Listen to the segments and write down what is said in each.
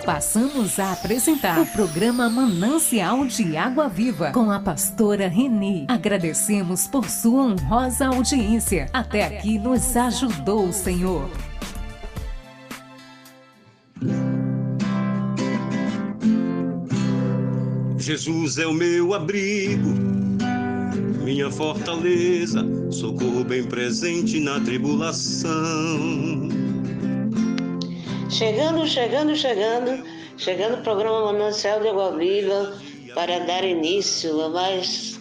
Passamos a apresentar o programa Manancial de Água Viva com a pastora Renê. Agradecemos por sua honrosa audiência. Até aqui nos ajudou o Senhor. Jesus é o meu abrigo, minha fortaleza, socorro bem presente na tribulação. Chegando o programa Manancial de Água Viva para dar início a mais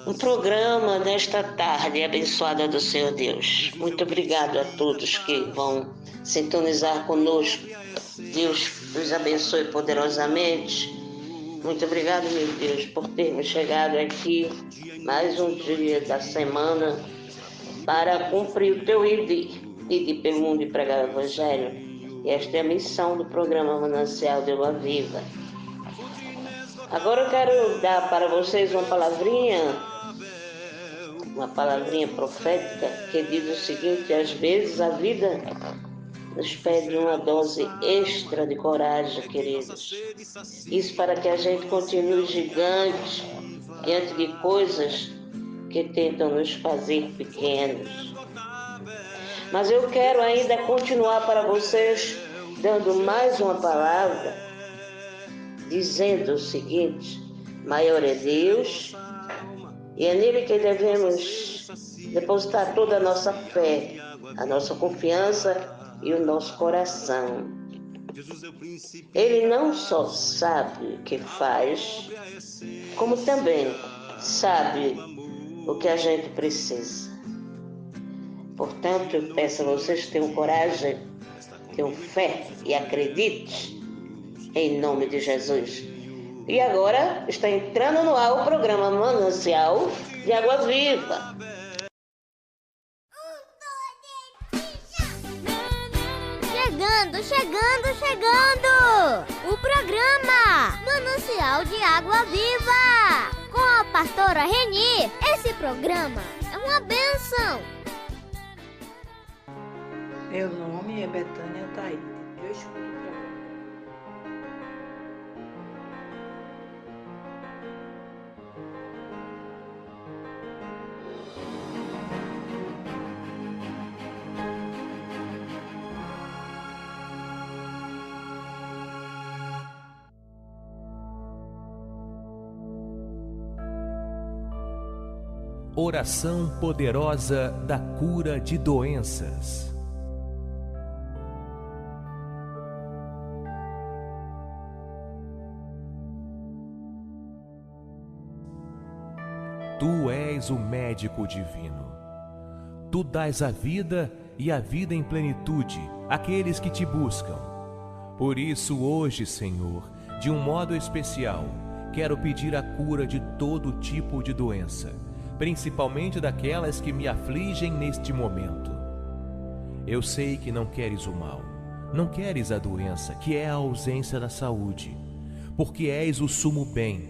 um programa nesta tarde abençoada do Senhor Deus. Muito obrigado a todos que vão sintonizar conosco. Deus nos abençoe poderosamente. Muito obrigado, meu Deus, por termos chegado aqui mais um dia da semana para cumprir o teu ir pelo mundo e pregar o Evangelho. E esta é a missão do programa Manancial de Água Viva. Agora eu quero dar para vocês uma palavrinha profética que diz o seguinte: às vezes a vida nos pede uma dose extra de coragem, queridos. Isso para que a gente continue gigante diante de coisas que tentam nos fazer pequenos. Mas eu quero ainda continuar para vocês dando mais uma palavra, dizendo o seguinte: maior é Deus, e é nele que devemos depositar toda a nossa fé, a nossa confiança e o nosso coração. Ele não só sabe o que faz, como também sabe o que a gente precisa. Portanto, eu peço a vocês que tenham coragem, tenham fé e acredite em nome de Jesus. E agora está entrando no ar o programa Manancial de Água Viva. Chegando! O programa Manancial de Água Viva com a pastora Renê. Esse programa é uma bênção. Meu nome é Betânia Taíde. Eu escuto o programa. Oração poderosa da cura de doenças. Tu és o médico divino. Tu dás a vida e a vida em plenitude àqueles que te buscam. Por isso, hoje, Senhor, de um modo especial, quero pedir a cura de todo tipo de doença, principalmente daquelas que me afligem neste momento. Eu sei que não queres o mal, não queres a doença, que é a ausência da saúde, porque és o sumo bem.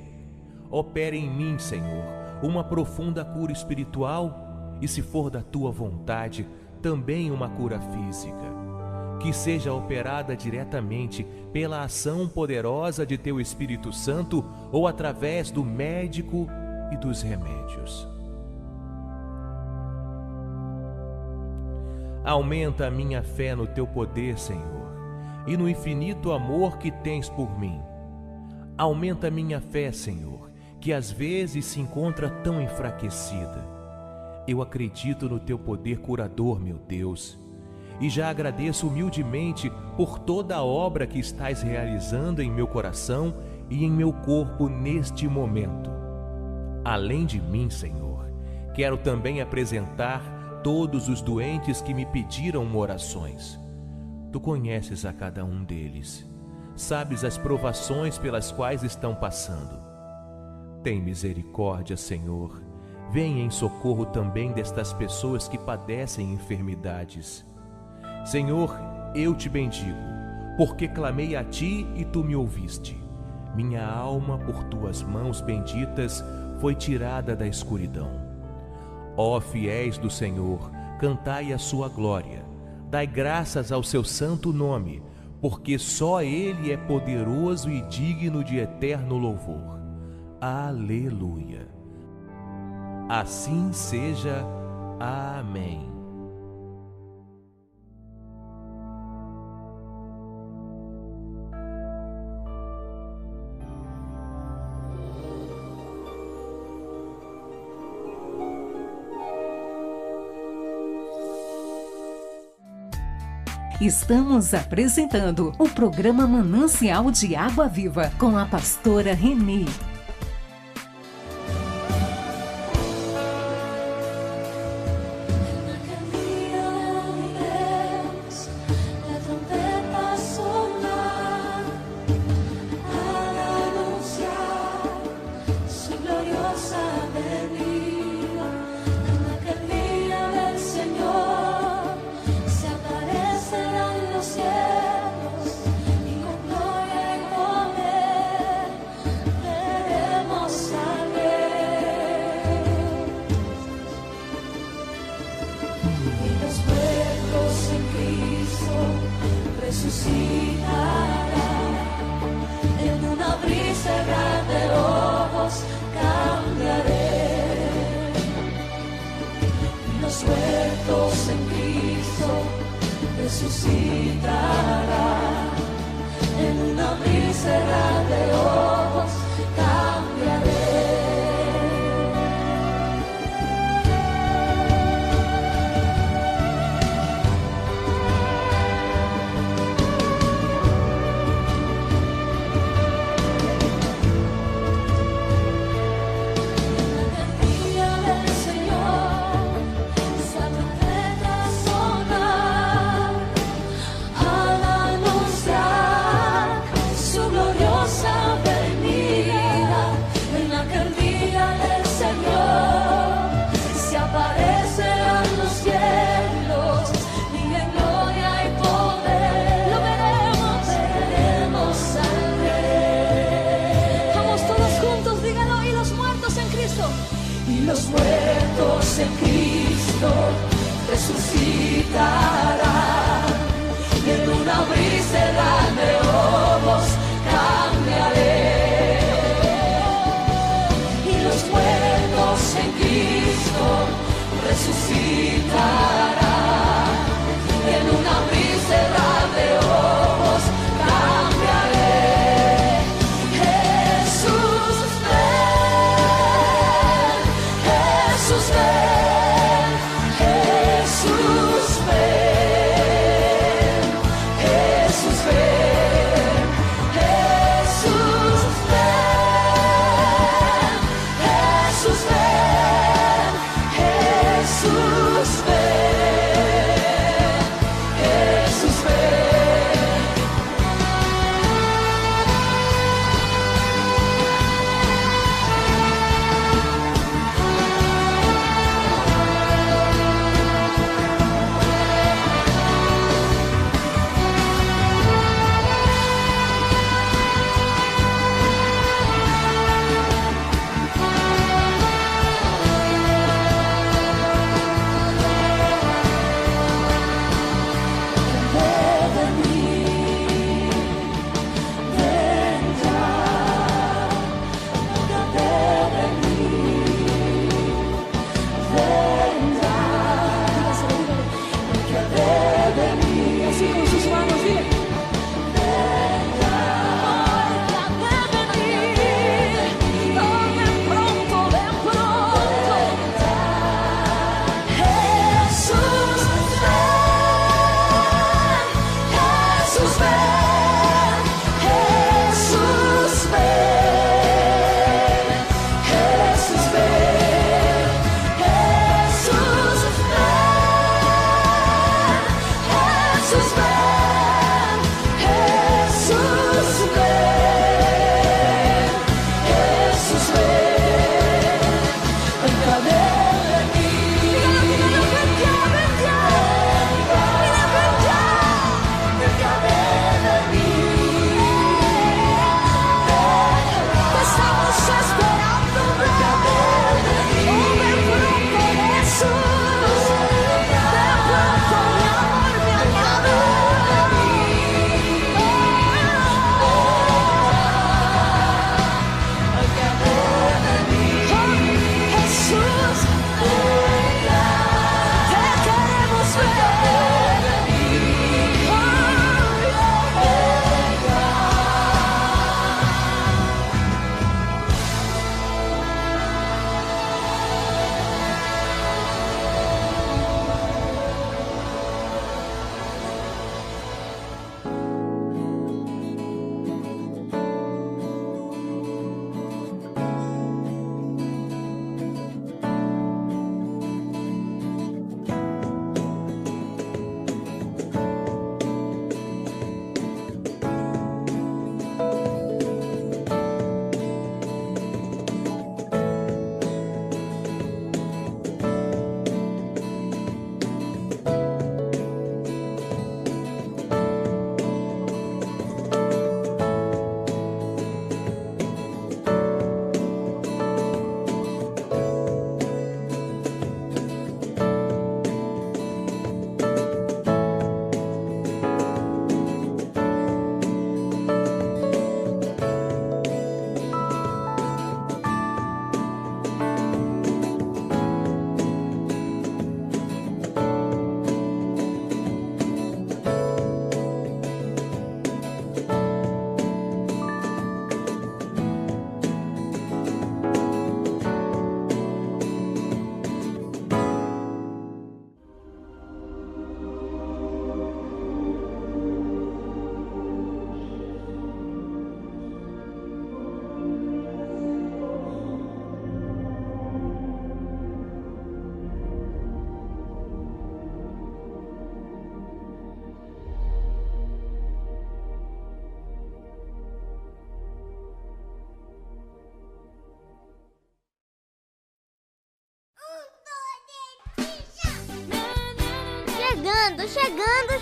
Opera em mim, Senhor, uma profunda cura espiritual e, se for da tua vontade, também uma cura física, que seja operada diretamente pela ação poderosa de teu Espírito Santo ou através do médico e dos remédios. Aumenta a minha fé no teu poder, Senhor, e no infinito amor que tens por mim. Aumenta a minha fé, Senhor, que às vezes se encontra tão enfraquecida. Eu acredito no teu poder curador, meu Deus, e já agradeço humildemente por toda a obra que estás realizando em meu coração e em meu corpo neste momento. Além de mim, Senhor, quero também apresentar todos os doentes que me pediram orações. Tu conheces a cada um deles, sabes as provações pelas quais estão passando. Tem misericórdia, Senhor, venha em socorro também destas pessoas que padecem enfermidades. Senhor, eu te bendigo, porque clamei a ti e tu me ouviste. Minha alma, por tuas mãos benditas, foi tirada da escuridão. Ó fiéis do Senhor, cantai a sua glória. Dai graças ao seu santo nome, porque só Ele é poderoso e digno de eterno louvor. Aleluia. Assim seja. Amém. Estamos apresentando o programa Manancial de Água Viva com a pastora Renê.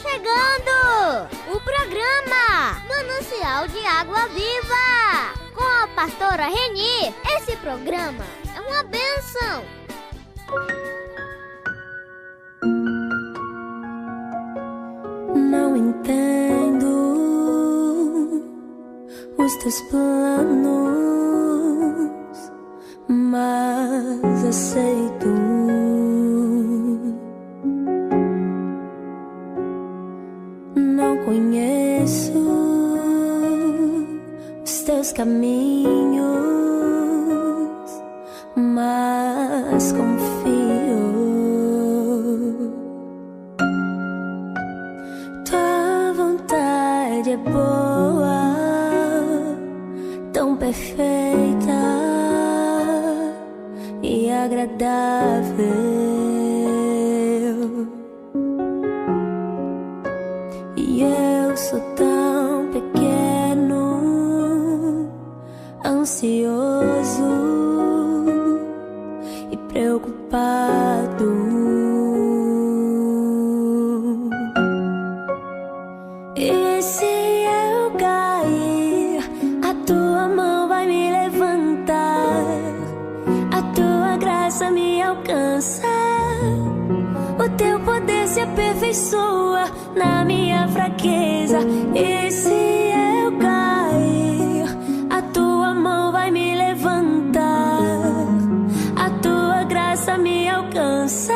Chegando! O programa Manancial de Água Viva, com a pastora Reni. Esse programa é uma bênção. Não entendo os teus planos, mas aceito. Não conheço os teus caminhos, mas confio. Tua vontade é boa, tão perfeita e agradável. E eu sou tão pequeno, ansioso e preocupado. E se eu cair, a tua mão vai me levantar, a tua graça me alcança, o teu poder se aperfeiçoa na minha fraqueza. E se eu cair, a tua mão vai me levantar, a tua graça me alcança,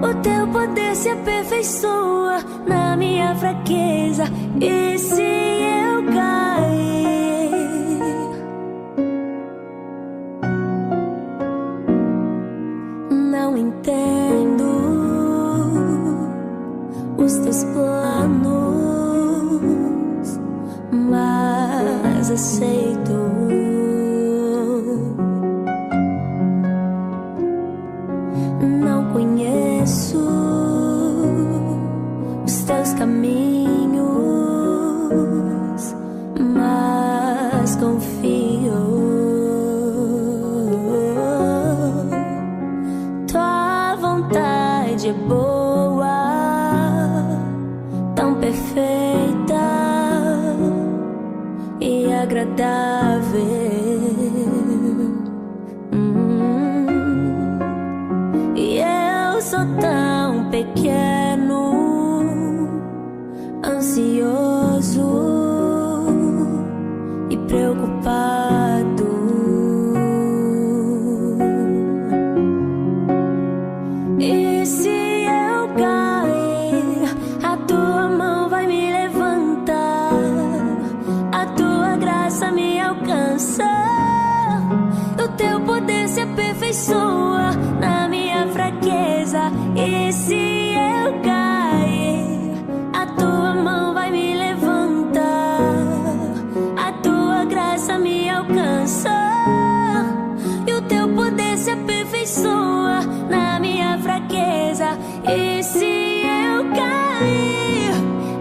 o teu poder se aperfeiçoa na minha fraqueza. E se eu cair, não entendo os teus planos, mas aceito. Não conheço os teus caminhos, mas confio. Tua vontade é boa, tão perfeita e agradável. E eu sou tão pequeno, ansioso e preocupado. E se eu cair, a tua mão vai me levantar, a tua graça me alcança, o teu poder se aperfeiçoa na minha fraqueza. E se eu cair, a tua mão vai me levantar, a tua graça me alcança, e o teu poder se aperfeiçoa na minha fraqueza. E se eu cair,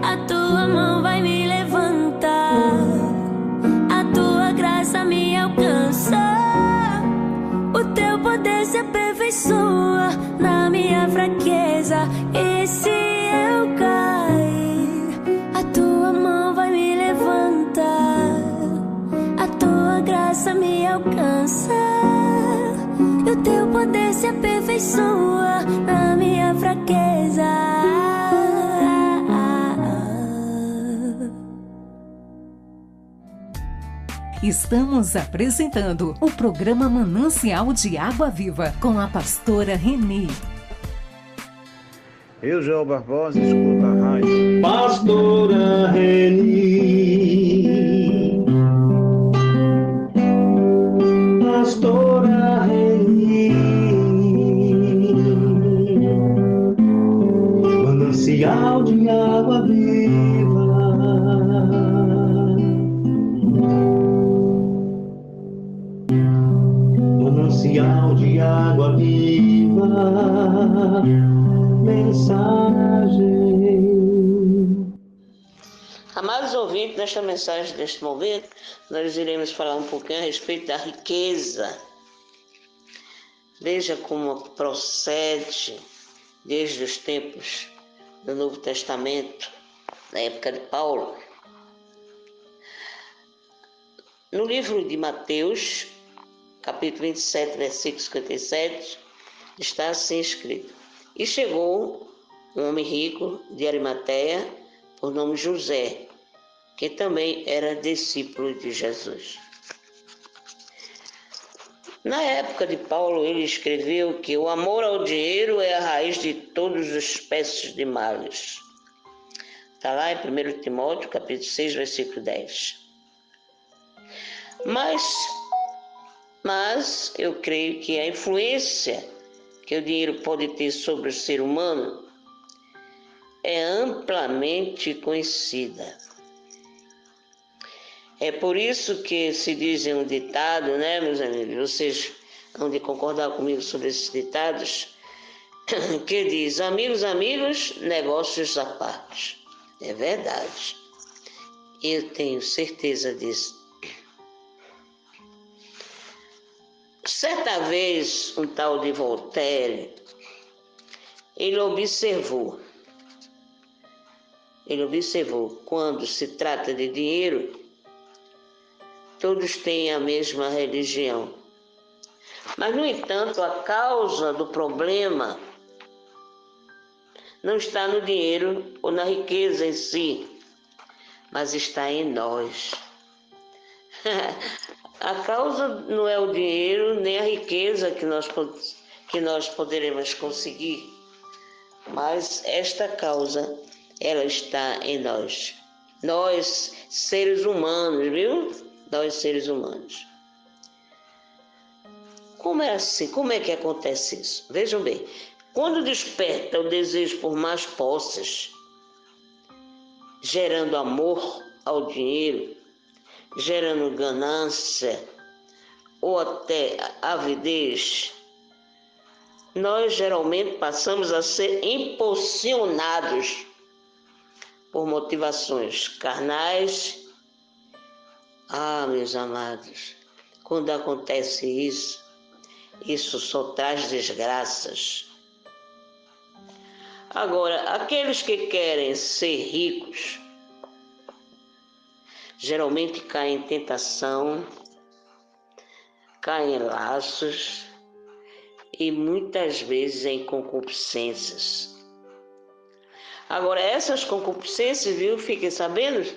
a tua mão vai me levantar, a tua graça me alcança, o teu poder se aperfeiçoa na minha fraqueza. E se eu cair, a tua mão vai me levantar, a tua graça me alcança, e o teu poder se aperfeiçoa na minha fraqueza. Estamos apresentando o programa Manancial de Água Viva com a pastora Reni. Eu, João Barbosa, escuto a rádio Pastora Reni, Pastora Reni, manancial de água viva, manancial de água viva, mensagem. Amados ouvintes, nesta mensagem deste momento, nós iremos falar um pouquinho a respeito da riqueza. Veja como procede desde os tempos no Novo Testamento, na época de Paulo. No livro de Mateus, capítulo 27, versículo 57, está assim escrito: E chegou um homem rico de Arimateia, por nome José, que também era discípulo de Jesus. Na época de Paulo, ele escreveu que o amor ao dinheiro é a raiz de todas as espécies de males. Está lá em 1 Timóteo, capítulo 6, versículo 10. Mas eu creio que a influência que o dinheiro pode ter sobre o ser humano é amplamente conhecida. É por isso que se diz um ditado, né, meus amigos? Vocês vão de concordar comigo sobre esses ditados, que diz: amigos, amigos, negócios à parte. É verdade. Eu tenho certeza disso. Certa vez, um tal de Voltaire, ele observou, quando se trata de dinheiro, todos têm a mesma religião. Mas, no entanto, a causa do problema não está no dinheiro ou na riqueza em si, mas está em nós. A causa não é o dinheiro nem a riqueza que nós poderemos conseguir, mas esta causa, ela está em nós. Nós, seres humanos, viu? Nós, seres humanos. Como é assim? Como é que acontece isso? Vejam bem, quando desperta o desejo por mais posses, gerando amor ao dinheiro, gerando ganância ou até avidez, nós geralmente passamos a ser impulsionados por motivações carnais. Meus amados, quando acontece isso só traz desgraças. Agora, aqueles que querem ser ricos geralmente caem em tentação, caem em laços e muitas vezes em concupiscências. Agora, essas concupiscências, fiquem sabendo,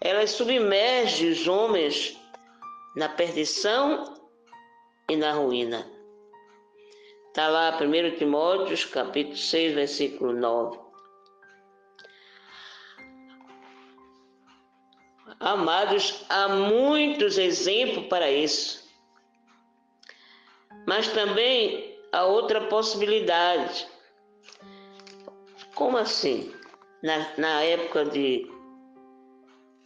elas submergem os homens na perdição e na ruína. Está lá 1 Timóteo, capítulo 6, versículo 9. Amados, há muitos exemplos para isso. Mas também há outra possibilidade. Como assim? Na época de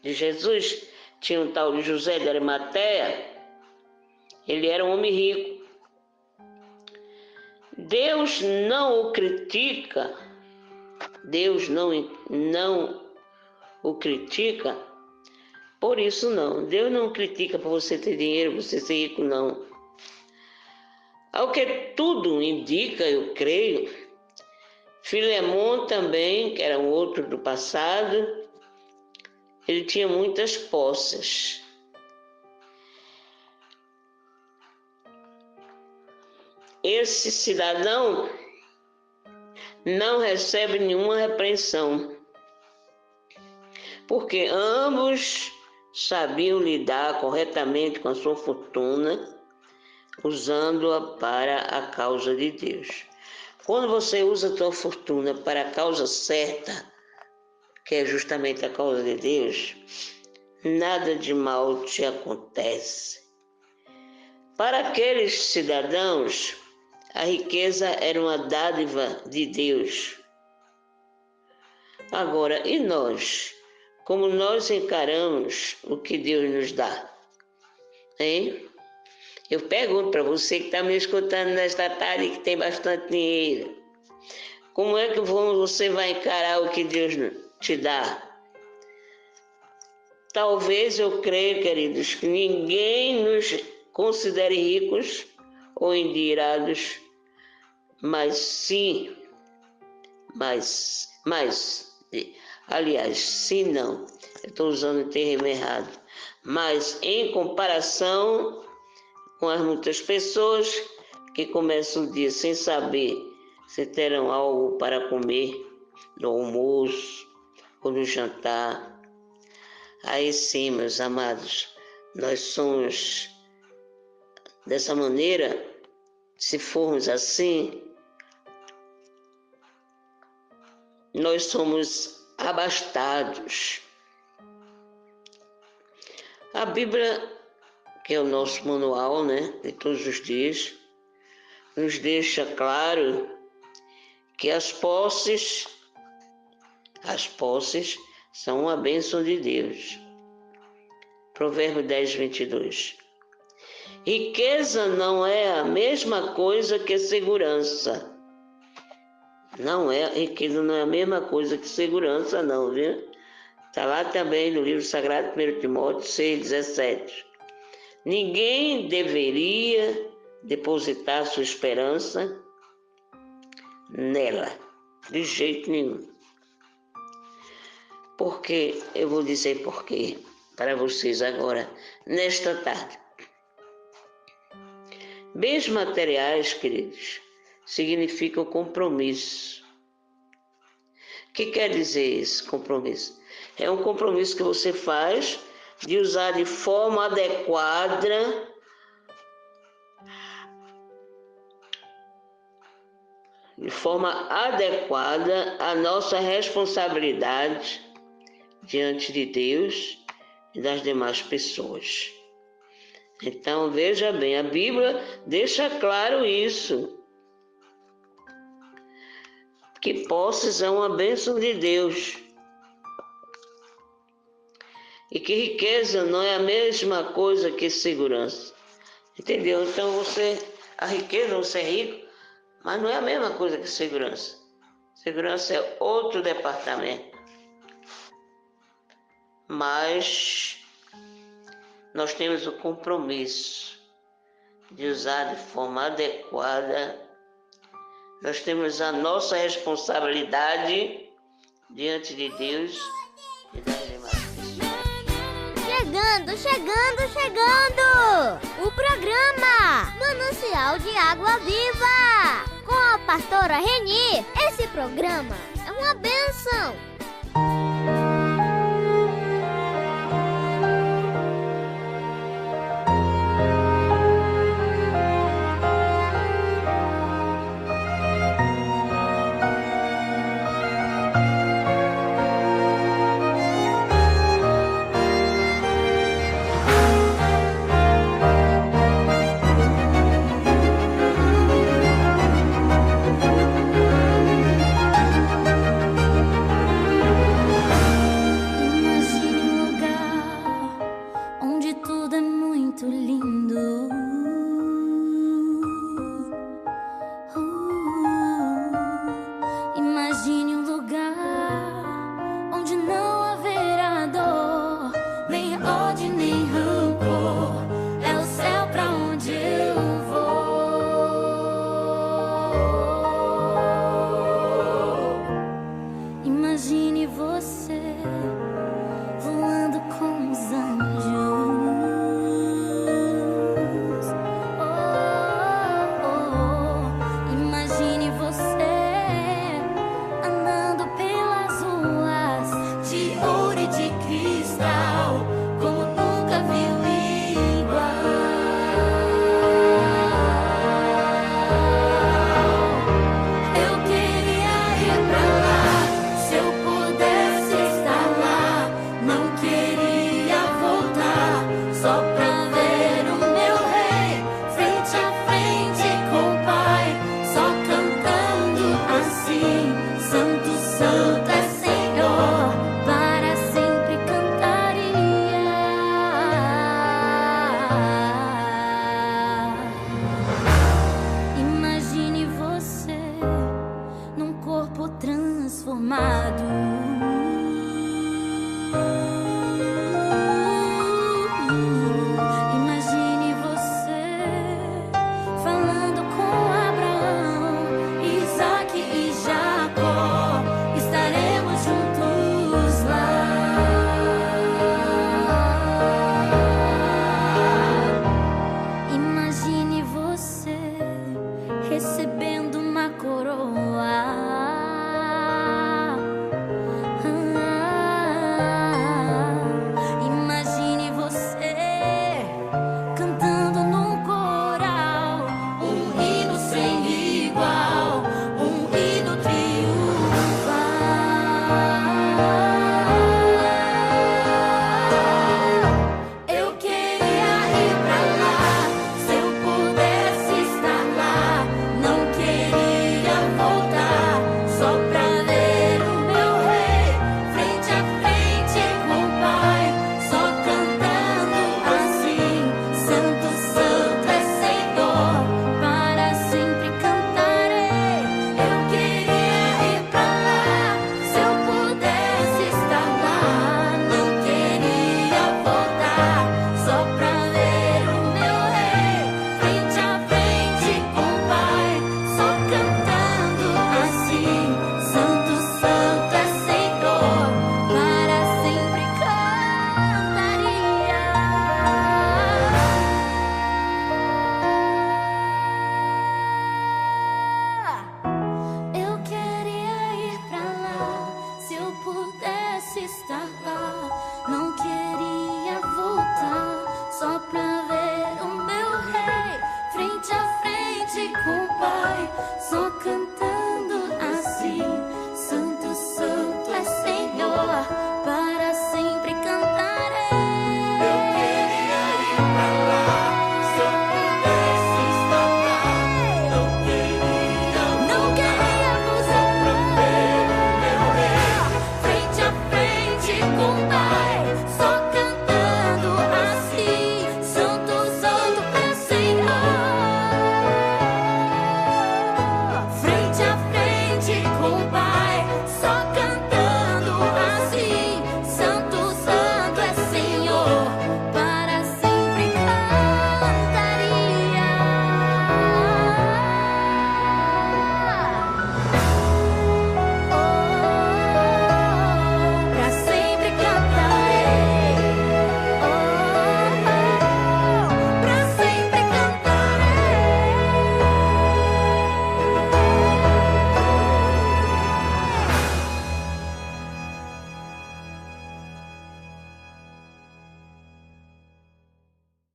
Jesus, tinha um tal de José de Arimateia. Ele era um homem rico. Deus não o critica. Deus não o critica por isso, não. Deus não critica por você ter dinheiro, você ser rico, não. Ao que tudo indica, eu creio, Filemão também, que era um outro do passado, ele tinha muitas posses. Esse cidadão não recebe nenhuma repreensão, porque ambos sabiam lidar corretamente com a sua fortuna, usando-a para a causa de Deus. Quando você usa a tua fortuna para a causa certa, que é justamente a causa de Deus, nada de mal te acontece. Para aqueles cidadãos, a riqueza era uma dádiva de Deus. Agora, e nós? Como nós encaramos o que Deus nos dá? Hein? Eu pergunto para você que está me escutando nesta tarde, que tem bastante dinheiro, como é que você vai encarar o que Deus te dá? Talvez eu creio, queridos, que ninguém nos considere ricos ou endinheirados, mas aliás, se não, eu estou usando o termo errado, mas em comparação com as muitas pessoas que começam o dia sem saber se terão algo para comer no almoço ou no jantar. Aí sim, meus amados, nós somos dessa maneira. Se formos assim, nós somos abastados. A Bíblia, que é o nosso manual, né, de todos os dias, nos deixa claro que as posses são uma bênção de Deus. Provérbio 10, 22. Riqueza não é a mesma coisa que segurança. Riqueza não é a mesma coisa que segurança, não, viu? Está lá também no livro sagrado 1 Timóteo 6, 17. Ninguém deveria depositar sua esperança nela, de jeito nenhum. Porque, eu vou dizer por quê para vocês agora, nesta tarde. Bens materiais, queridos, significam compromisso. O que quer dizer esse compromisso? É um compromisso que você faz de usar de forma adequada a nossa responsabilidade diante de Deus e das demais pessoas. Então, veja bem, a Bíblia deixa claro isso, que posses é uma bênção de Deus e que riqueza não é a mesma coisa que segurança. Entendeu? Então, a riqueza, você é rico, mas não é a mesma coisa que segurança. Segurança é outro departamento. Mas nós temos o compromisso de usar de forma adequada. Nós temos a nossa responsabilidade diante de Deus e das demais pessoas. Chegando! O programa Manancial de Água Viva com a pastora Reni. Esse programa é uma bênção. coroa. Imagine você cantando num coral, um hino sem igual, um hino triunfal. Eu queria ir pra lá, se eu pudesse estar lá. Não queria voltar, só pra ver o meu rei frente a frente com o Pai, só cantando assim: Santo, Santo é Senhor, para sempre cantarei. Eu queria ir pra lá, se eu pudesse estar lá. Não queria voltar, só pra ver o meu rei frente a frente com o Pai, só cantando assim: Santo, Santo é Senhor, para sempre cantaria. Eu queria ir pra lá, se eu pudesse estar lá. Não queria voltar, só pra ver o meu rei frente a frente com o Pai, só cantando assim: Santo, Santo é Senhor, para sempre cantarei. Eu queria ir pra lá, se eu pudesse estar lá. Não queria voltar, pra ver o meu rei frente a frente com o Pai, só cantando assim: Santo, Santo é Senhor, frente a frente com o Pai, só cantando assim: Santo, Santo é Senhor, para sempre cantaria. Pra sempre cantarei. Pra sempre cantarei.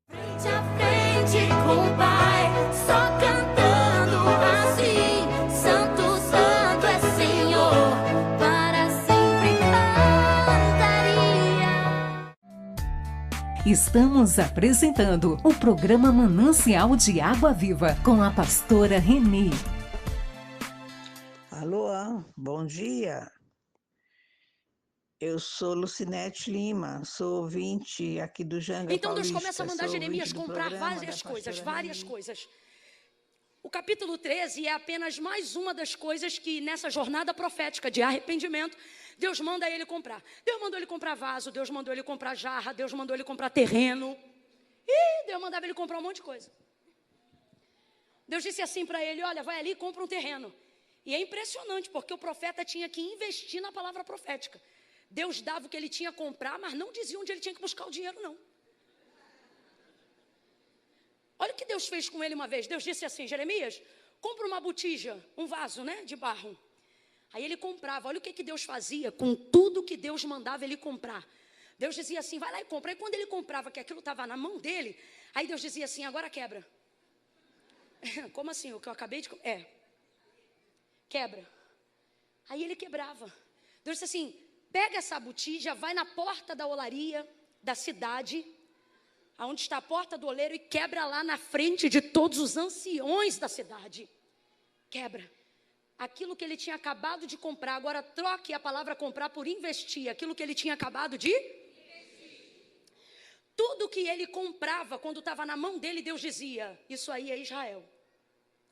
Frente a frente com o Pai, só cantando assim: Santo, Santo é Senhor, para sempre cantaria. Estamos apresentando o programa Manancial de Água Viva com a pastora Renê. Alô, bom dia. Eu sou Lucinete Lima, sou ouvinte aqui do Janga Então Deus Paulista, começa a mandar sou Jeremias ouvinte do comprar programa várias da coisas, pastora várias Renê. coisas. O capítulo 13 é apenas mais uma das coisas que nessa jornada profética de arrependimento, Deus manda ele comprar. Deus mandou ele comprar vaso, Deus mandou ele comprar jarra, Deus mandou ele comprar terreno. E Deus mandava ele comprar um monte de coisa. Deus disse assim para ele: olha, vai ali e compra um terreno. E é impressionante, porque o profeta tinha que investir na palavra profética. Deus dava o que ele tinha que comprar, mas não dizia onde ele tinha que buscar o dinheiro, não. Olha o que Deus fez com ele uma vez. Deus disse assim: Jeremias, compra uma botija, um vaso, né, de barro. Aí ele comprava. Olha o que Deus fazia com tudo que Deus mandava ele comprar. Deus dizia assim: vai lá e compra. Aí quando ele comprava, que aquilo estava na mão dele, aí Deus dizia assim: agora quebra. Como assim? O que eu acabei de... quebra. Aí ele quebrava. Deus disse assim: pega essa botija, vai na porta da olaria da cidade, aonde está a porta do oleiro, e quebra lá na frente de todos os anciões da cidade. Quebra. Aquilo que ele tinha acabado de comprar, agora troque a palavra comprar por investir. Aquilo que ele tinha acabado de investir. Tudo que ele comprava, quando estava na mão dele, Deus dizia: isso aí é Israel.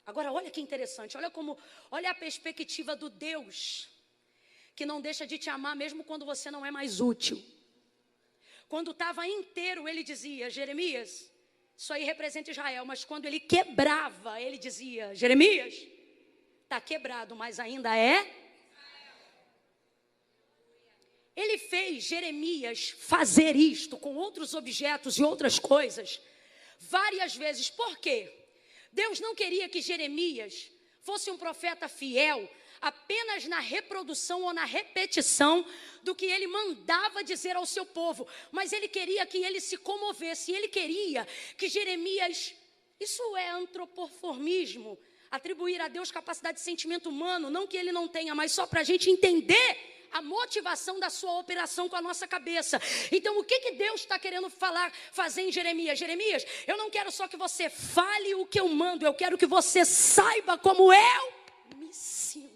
Agora olha que interessante, olha a perspectiva do Deus que não deixa de te amar mesmo quando você não é mais útil. Quando estava inteiro, ele dizia: Jeremias, isso aí representa Israel. Mas quando ele quebrava, ele dizia: Jeremias, está quebrado, mas ainda é Israel. Ele fez Jeremias fazer isto com outros objetos e outras coisas várias vezes. Por quê? Deus não queria que Jeremias fosse um profeta fiel apenas na reprodução ou na repetição do que ele mandava dizer ao seu povo, mas ele queria que ele se comovesse, ele queria que Jeremias, isso é antropoformismo, atribuir a Deus capacidade de sentimento humano, não que ele não tenha, mas só para a gente entender a motivação da sua operação com a nossa cabeça. Então, o que Deus está querendo fazer em Jeremias? Jeremias, eu não quero só que você fale o que eu mando, eu quero que você saiba como eu me sinto.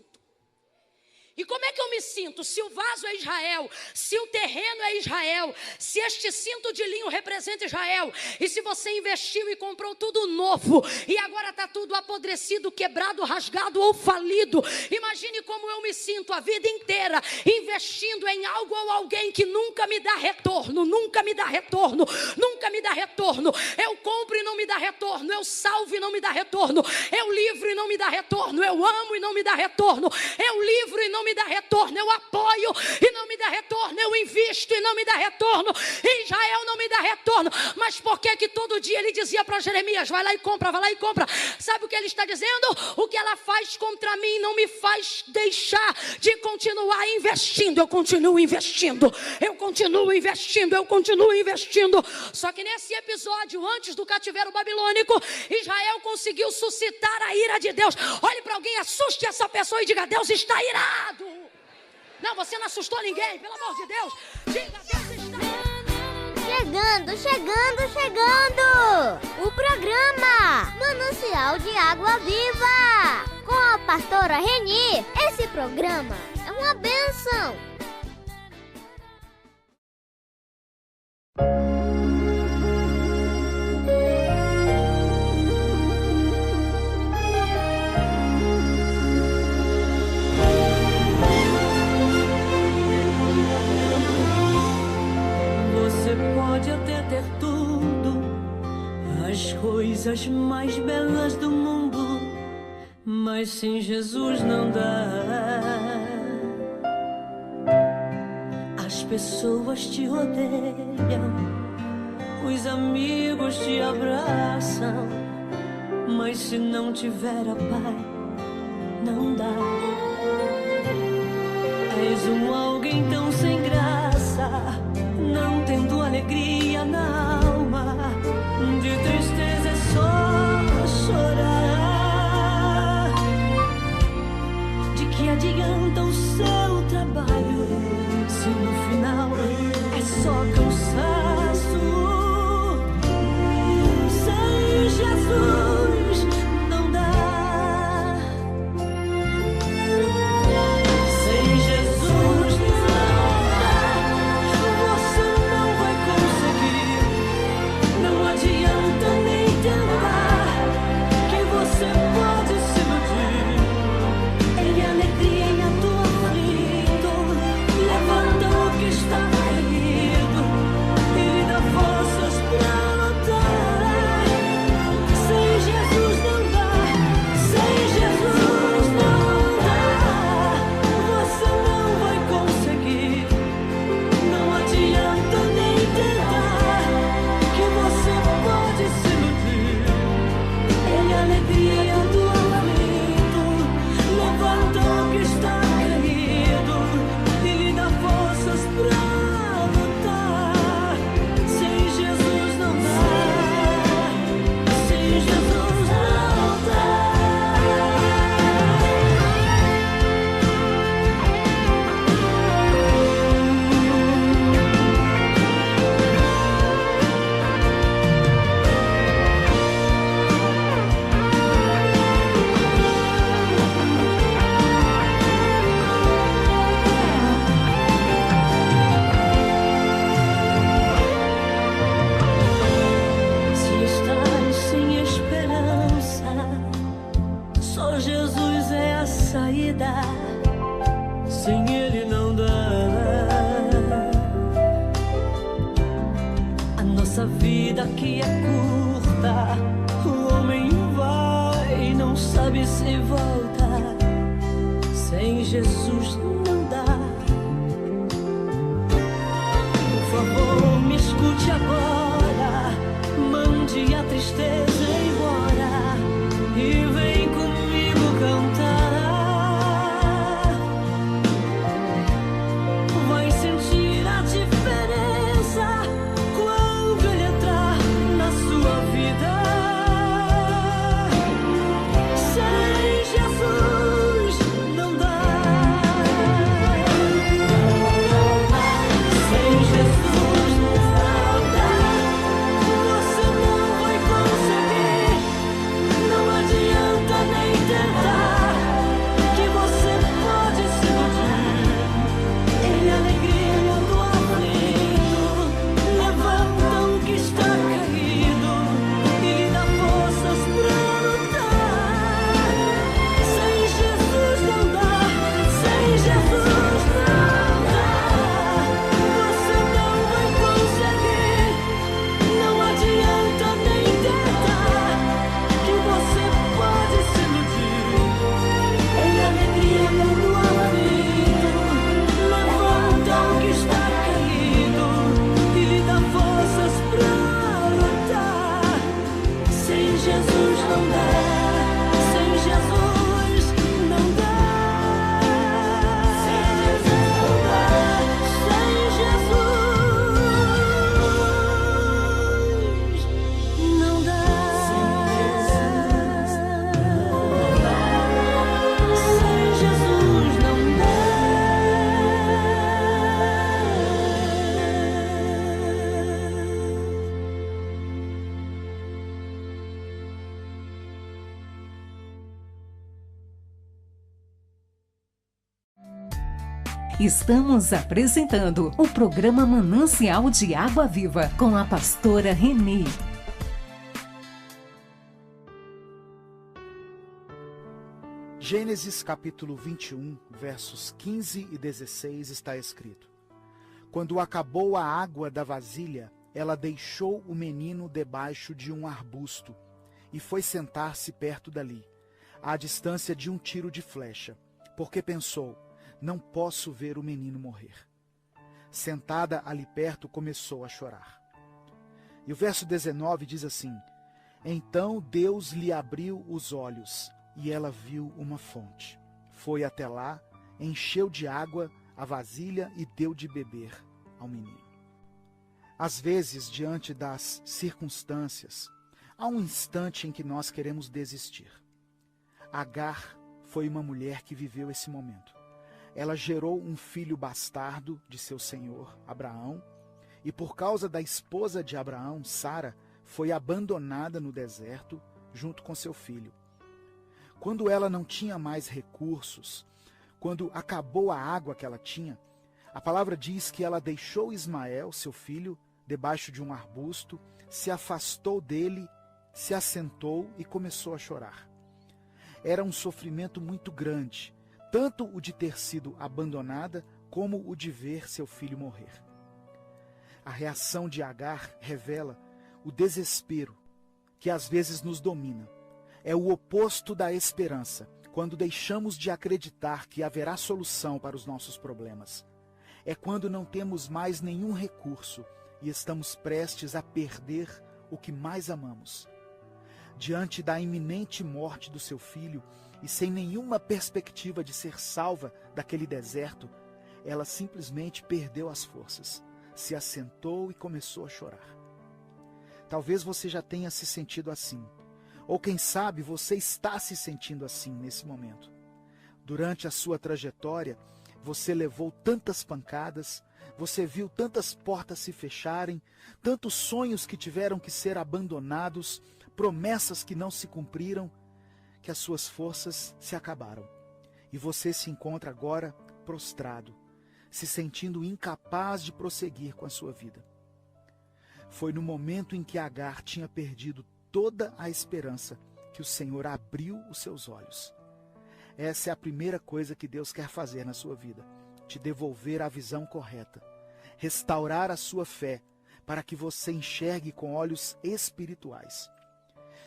E como é que eu me sinto? Se o vaso é Israel, se o terreno é Israel, se este cinto de linho representa Israel, e se você investiu e comprou tudo novo, e agora está tudo apodrecido, quebrado, rasgado ou falido, imagine como eu me sinto a vida inteira, investindo em algo ou alguém que nunca me dá retorno, nunca me dá retorno, nunca me dá retorno. Eu compro e não me dá retorno, eu salvo e não me dá retorno, eu livro e não me dá retorno, eu amo e não me dá retorno, eu livro e não me dá retorno, eu apoio e não me dá retorno, eu invisto e não me dá retorno, Israel não me dá retorno. Mas por que todo dia ele dizia para Jeremias, vai lá e compra, vai lá e compra? Sabe o que ele está dizendo? O que ela faz contra mim não me faz deixar de continuar investindo. Eu continuo investindo, eu continuo investindo, eu continuo investindo. Só que nesse episódio, antes do cativeiro babilônico, Israel conseguiu suscitar a ira de Deus. Olhe para alguém, assuste essa pessoa e diga, Deus está irado. Não, você não assustou ninguém, pelo amor de Deus. Diga, Deus está irado. Chegando! O programa Manancial de Água Viva, com a pastora Reni. Esse programa é uma bênção. Você pode até ter tudo, as coisas mais belas do mundo, mas sem Jesus não dá. As pessoas te rodeiam, os amigos te abraçam, mas se não tiver a paz, não dá. És alguém tão sem graça, não tendo alegria na alma, de tristeza é só chorar. De que adianta o seu trabalho, se no final é só cansaço? Sem Jesus não dá. Sem Jesus não dá. Você não vai conseguir. Não adianta nem tentar, que você pode se iludir. Em alegria em a tua aflito, levanta o que está caído e lhe dá forças pra lutar. Sem Jesus não dá. Sem Jesus não dá. Você não vai conseguir. Não adianta nem tentar, que você pode se iludir. Em alegria do aflito, levanta o que está caído e lhe dá forças pra lutar. Sem Jesus não dá. Sem Jesus não dá. Se estás sem esperança, só Jesus é a saída. Sem Ele não dá. A nossa vida aqui é curta, o homem vai e não sabe se volta. Sem Jesus não dá. Por favor, me escute agora, mande a tristeza embora e vem comigo cantar. Estamos apresentando o programa Manancial de Água Viva com a pastora Renê. Gênesis capítulo 21, versos 15 e 16 está escrito: Quando acabou a água da vasilha, ela deixou o menino debaixo de um arbusto e foi sentar-se perto dali, à distância de um tiro de flecha, porque pensou: não posso ver o menino morrer. Sentada ali perto, começou a chorar. E o verso 19 diz assim: Então Deus lhe abriu os olhos, e ela viu uma fonte. Foi até lá, encheu de água a vasilha e deu de beber ao menino. Às vezes, diante das circunstâncias, há um instante em que nós queremos desistir. Agar foi uma mulher que viveu esse momento. Ela gerou um filho bastardo de seu senhor, Abraão, e por causa da esposa de Abraão, Sara, foi abandonada no deserto junto com seu filho. Quando ela não tinha mais recursos, quando acabou a água que ela tinha, a palavra diz que ela deixou Ismael, seu filho, debaixo de um arbusto, se afastou dele, se assentou e começou a chorar. Era um sofrimento muito grande, tanto o de ter sido abandonada, como o de ver seu filho morrer. A reação de Agar revela o desespero que às vezes nos domina. É o oposto da esperança, quando deixamos de acreditar que haverá solução para os nossos problemas. É quando não temos mais nenhum recurso e estamos prestes a perder o que mais amamos. Diante da iminente morte do seu filho, e sem nenhuma perspectiva de ser salva daquele deserto, ela simplesmente perdeu as forças, se assentou e começou a chorar. Talvez você já tenha se sentido assim, ou quem sabe você está se sentindo assim nesse momento. Durante a sua trajetória, você levou tantas pancadas, você viu tantas portas se fecharem, tantos sonhos que tiveram que ser abandonados, promessas que não se cumpriram, que as suas forças se acabaram. E você se encontra agora prostrado, se sentindo incapaz de prosseguir com a sua vida. Foi no momento em que Agar tinha perdido toda a esperança que o Senhor abriu os seus olhos. Essa é a primeira coisa que Deus quer fazer na sua vida: te devolver a visão correta, restaurar a sua fé, para que você enxergue com olhos espirituais.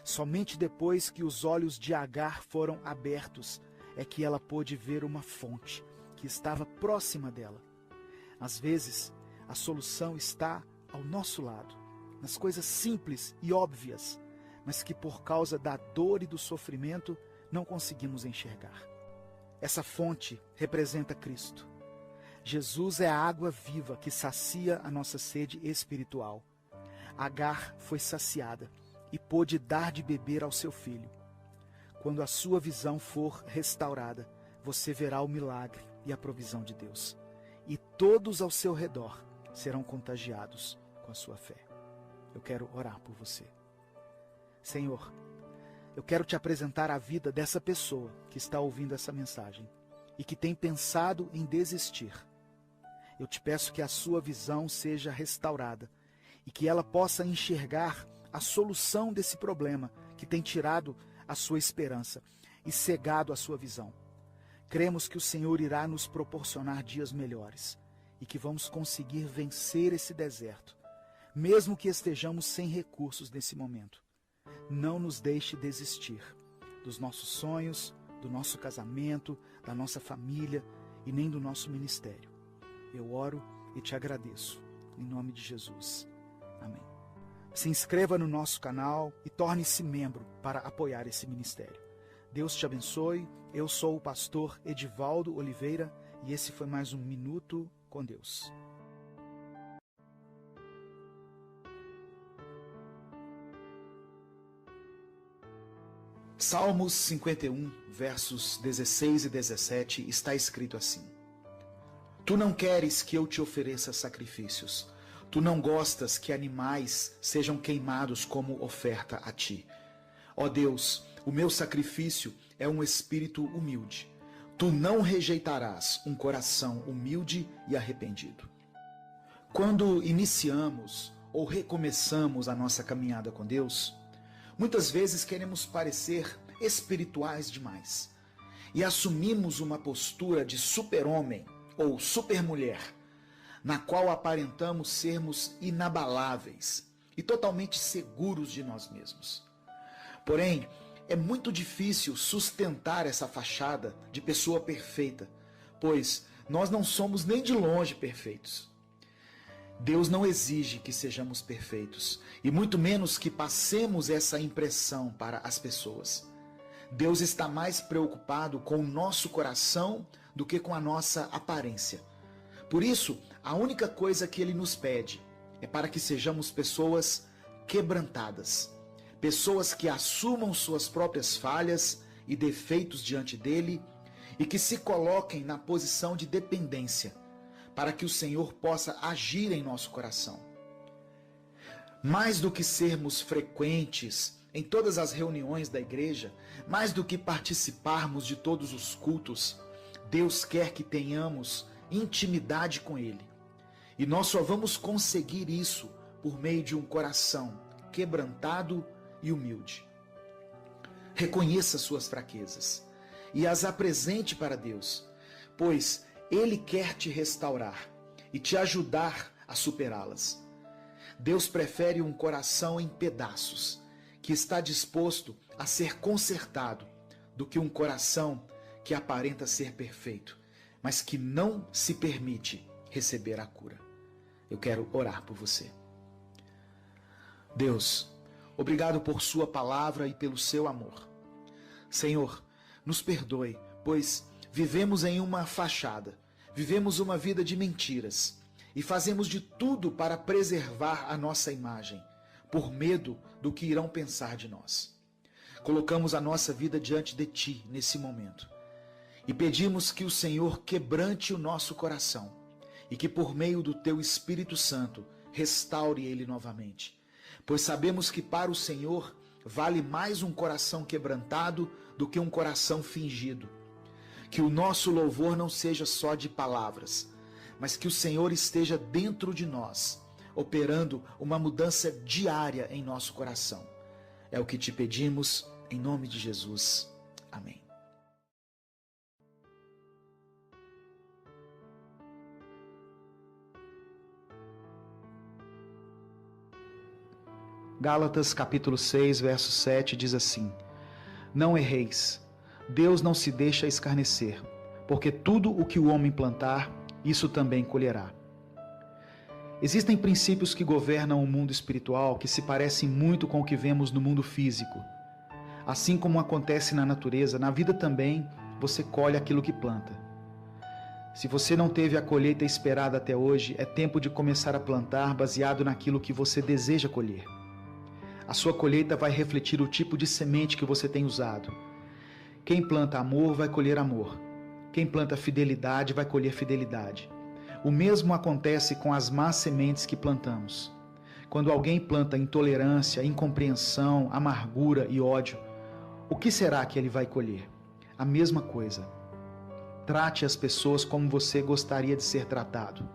Somente depois que os olhos de Agar foram abertos é que ela pôde ver uma fonte que estava próxima dela. Às vezes, a solução está ao nosso lado, nas coisas simples e óbvias, mas que por causa da dor e do sofrimento não conseguimos enxergar. Essa fonte representa Cristo. Jesus é a água viva que sacia a nossa sede espiritual. Agar foi saciada e pôde dar de beber ao seu filho. Quando a sua visão for restaurada, você verá o milagre e a provisão de Deus. E todos ao seu redor serão contagiados com a sua fé. Eu quero orar por você. Senhor, eu quero te apresentar a vida dessa pessoa que está ouvindo essa mensagem e que tem pensado em desistir. Eu te peço que a sua visão seja restaurada e que ela possa enxergar a solução desse problema que tem tirado a sua esperança e cegado a sua visão. Cremos que o Senhor irá nos proporcionar dias melhores e que vamos conseguir vencer esse deserto, mesmo que estejamos sem recursos nesse momento. Não nos deixe desistir dos nossos sonhos, do nosso casamento, da nossa família e nem do nosso ministério. Eu oro e te agradeço, em nome de Jesus. Amém. Se inscreva no nosso canal e torne-se membro para apoiar esse ministério. Deus te abençoe. Eu sou o pastor Edivaldo Oliveira e esse foi mais um Minuto com Deus. Salmos 51, versos 16 e 17 está escrito assim: Tu não queres que eu te ofereça sacrifícios. Tu não gostas que animais sejam queimados como oferta a ti. Ó Deus, o meu sacrifício é um espírito humilde. Tu não rejeitarás um coração humilde e arrependido. Quando iniciamos ou recomeçamos a nossa caminhada com Deus, muitas vezes queremos parecer espirituais demais e assumimos uma postura de super-homem ou super-mulher, na qual aparentamos sermos inabaláveis e totalmente seguros de nós mesmos. Porém, é muito difícil sustentar essa fachada de pessoa perfeita, pois nós não somos nem de longe perfeitos. Deus não exige que sejamos perfeitos, e muito menos que passemos essa impressão para as pessoas. Deus está mais preocupado com o nosso coração do que com a nossa aparência. Por isso, a única coisa que Ele nos pede é para que sejamos pessoas quebrantadas, pessoas que assumam suas próprias falhas e defeitos diante dEle e que se coloquem na posição de dependência, para que o Senhor possa agir em nosso coração. Mais do que sermos frequentes em todas as reuniões da igreja, mais do que participarmos de todos os cultos, Deus quer que tenhamos intimidade com Ele. E nós só vamos conseguir isso por meio de um coração quebrantado e humilde. Reconheça suas fraquezas e as apresente para Deus, pois Ele quer te restaurar e te ajudar a superá-las. Deus prefere um coração em pedaços, que está disposto a ser consertado, do que um coração que aparenta ser perfeito, mas que não se permite receber a cura. Eu quero orar por você. Deus, obrigado por sua palavra e pelo seu amor. Senhor, nos perdoe, pois vivemos em uma fachada, vivemos uma vida de mentiras e fazemos de tudo para preservar a nossa imagem, por medo do que irão pensar de nós. Colocamos a nossa vida diante de Ti nesse momento e pedimos que o Senhor quebrante o nosso coração e que por meio do Teu Espírito Santo restaure ele novamente, pois sabemos que para o Senhor vale mais um coração quebrantado do que um coração fingido. Que o nosso louvor não seja só de palavras, mas que o Senhor esteja dentro de nós, operando uma mudança diária em nosso coração. É o que te pedimos, em nome de Jesus. Amém. Gálatas capítulo 6, verso 7 diz assim: Não erreis, Deus não se deixa escarnecer, porque tudo o que o homem plantar, isso também colherá. Existem princípios que governam o mundo espiritual que se parecem muito com o que vemos no mundo físico. Assim como acontece na natureza, na vida também você colhe aquilo que planta. Se você não teve a colheita esperada até hoje, é tempo de começar a plantar baseado naquilo que você deseja colher. A sua colheita vai refletir o tipo de semente que você tem usado. Quem planta amor vai colher amor. Quem planta fidelidade vai colher fidelidade. O mesmo acontece com as más sementes que plantamos. Quando alguém planta intolerância, incompreensão, amargura e ódio, o que será que ele vai colher? A mesma coisa. Trate as pessoas como você gostaria de ser tratado.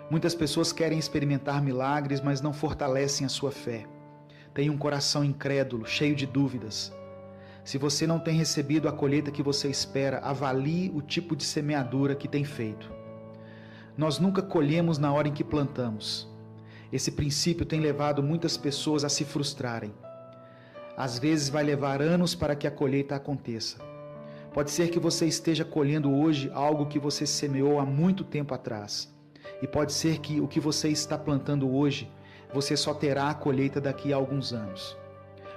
Muitas pessoas querem experimentar milagres, mas não fortalecem a sua fé. Têm um coração incrédulo, cheio de dúvidas. Se você não tem recebido a colheita que você espera, avalie o tipo de semeadura que tem feito. Nós nunca colhemos na hora em que plantamos. Esse princípio tem levado muitas pessoas a se frustrarem. Às vezes vai levar anos para que a colheita aconteça. Pode ser que você esteja colhendo hoje algo que você semeou há muito tempo atrás. E pode ser que o que você está plantando hoje, você só terá a colheita daqui a alguns anos.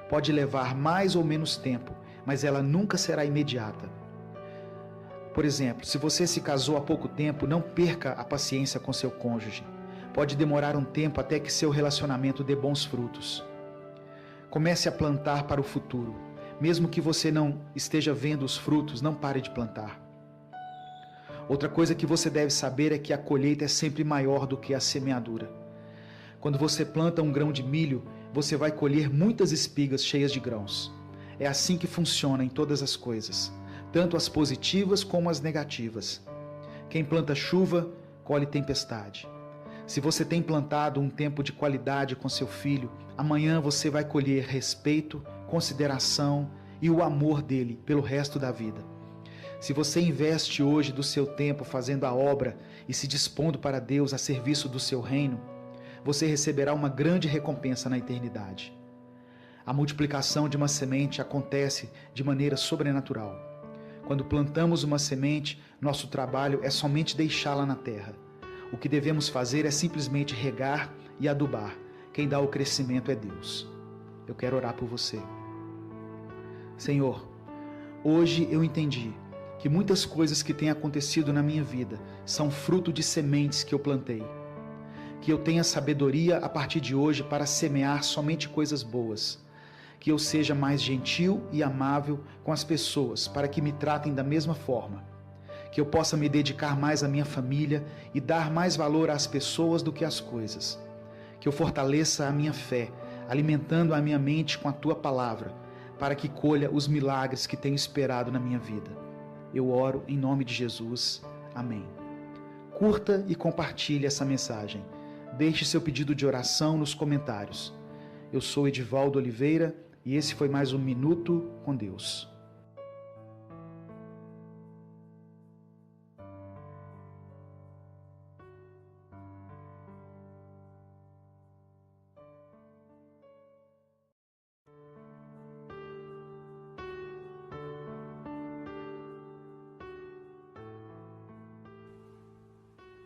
Pode levar mais ou menos tempo, mas ela nunca será imediata. Por exemplo, se você se casou há pouco tempo, não perca a paciência com seu cônjuge. Pode demorar um tempo até que seu relacionamento dê bons frutos. Comece a plantar para o futuro. Mesmo que você não esteja vendo os frutos, não pare de plantar. Outra coisa que você deve saber é que a colheita é sempre maior do que a semeadura. Quando você planta um grão de milho, você vai colher muitas espigas cheias de grãos. É assim que funciona em todas as coisas. tanto as positivas como as negativas. Quem planta chuva, colhe tempestade. Se você tem plantado um tempo de qualidade com seu filho, amanhã você vai colher respeito, consideração e o amor dele pelo resto da vida. Se você investe hoje do seu tempo fazendo a obra e se dispondo para Deus a serviço do seu reino, você receberá uma grande recompensa na eternidade. A multiplicação de uma semente acontece de maneira sobrenatural. Quando plantamos uma semente, nosso trabalho é somente deixá-la na terra. O que devemos fazer é simplesmente regar e adubar. Quem dá o crescimento é Deus. Eu quero orar por você. Senhor, hoje eu entendi que muitas coisas que têm acontecido na minha vida são fruto de sementes que eu plantei. Que eu tenha sabedoria a partir de hoje para semear somente coisas boas. Que eu seja mais gentil e amável com as pessoas para que me tratem da mesma forma. Que eu possa me dedicar mais à minha família e dar mais valor às pessoas do que às coisas. Que eu fortaleça a minha fé, alimentando a minha mente com a Tua palavra, para que colha os milagres que tenho esperado na minha vida. Eu oro em nome de Jesus. Amém. Curta e compartilhe essa mensagem. Deixe seu pedido de oração nos comentários. Eu sou Edivaldo Oliveira e esse foi mais um Minuto com Deus.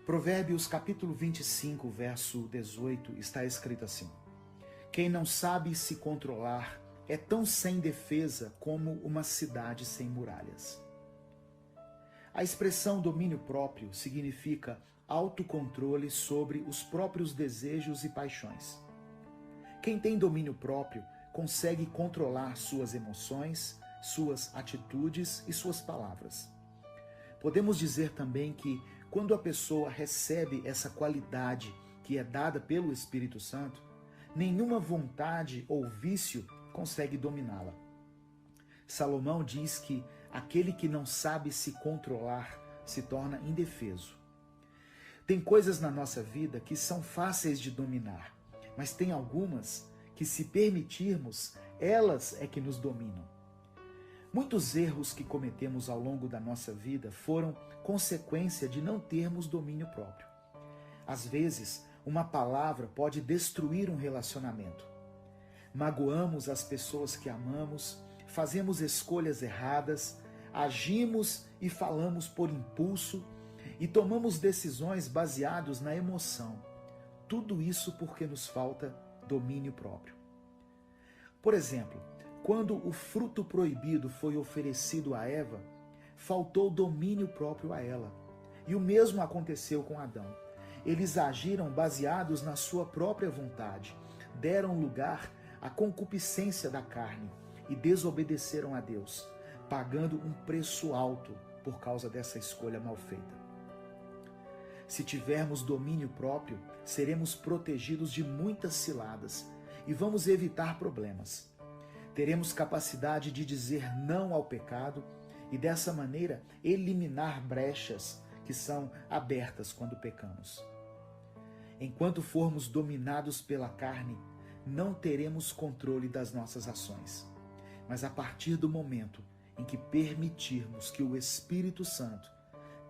Provérbios capítulo 25, verso 18, está escrito assim: Quem não sabe se controlar é tão sem defesa como uma cidade sem muralhas. A expressão domínio próprio significa autocontrole sobre os próprios desejos e paixões. Quem tem domínio próprio consegue controlar suas emoções, suas atitudes e suas palavras. Podemos dizer também que quando a pessoa recebe essa qualidade que é dada pelo Espírito Santo, nenhuma vontade ou vício consegue dominá-la. Salomão diz que aquele que não sabe se controlar se torna indefeso. Tem coisas na nossa vida que são fáceis de dominar, mas tem algumas que, se permitirmos, elas é que nos dominam. Muitos erros que cometemos ao longo da nossa vida foram consequência de não termos domínio próprio. Às vezes, uma palavra pode destruir um relacionamento. Magoamos as pessoas que amamos, fazemos escolhas erradas, agimos e falamos por impulso e tomamos decisões baseadas na emoção. Tudo isso porque nos falta domínio próprio. Por exemplo, quando o fruto proibido foi oferecido a Eva, faltou domínio próprio a ela. E o mesmo aconteceu com Adão. Eles agiram baseados na sua própria vontade, deram lugar à concupiscência da carne e desobedeceram a Deus, pagando um preço alto por causa dessa escolha mal feita. Se tivermos domínio próprio, seremos protegidos de muitas ciladas e vamos evitar problemas. Teremos capacidade de dizer não ao pecado e dessa maneira eliminar brechas que são abertas quando pecamos. Enquanto formos dominados pela carne, não teremos controle das nossas ações. Mas a partir do momento em que permitirmos que o Espírito Santo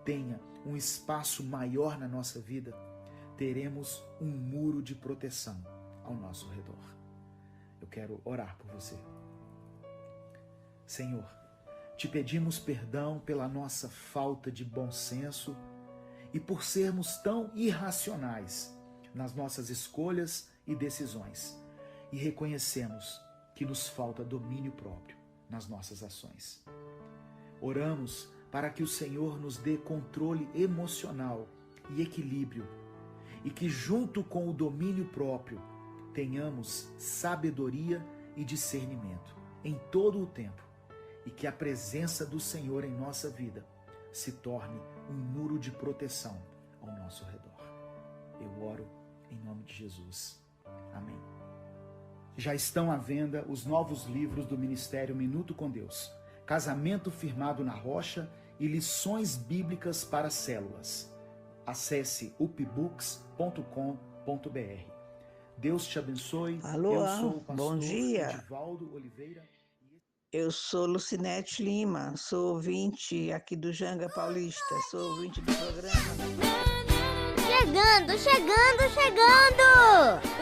tenha um espaço maior na nossa vida, teremos um muro de proteção ao nosso redor. Eu quero orar por você. Senhor, te pedimos perdão pela nossa falta de bom senso e por sermos tão irracionais nas nossas escolhas e decisões. E reconhecemos que nos falta domínio próprio nas nossas ações. Oramos para que o Senhor nos dê controle emocional e equilíbrio e que, junto com o domínio próprio, tenhamos sabedoria e discernimento em todo o tempo e que a presença do Senhor em nossa vida se torne um muro de proteção ao nosso redor. Eu oro em nome de Jesus. Amém. Já estão à venda os novos livros do Ministério Minuto com Deus. casamento firmado na rocha e lições bíblicas para células. Acesse upbooks.com.br. Deus te abençoe. Alô, eu sou o pastor bom dia. Edivaldo Oliveira. Eu sou Lucinete Lima, sou ouvinte aqui do Janga Paulista, sou ouvinte do programa. Chegando!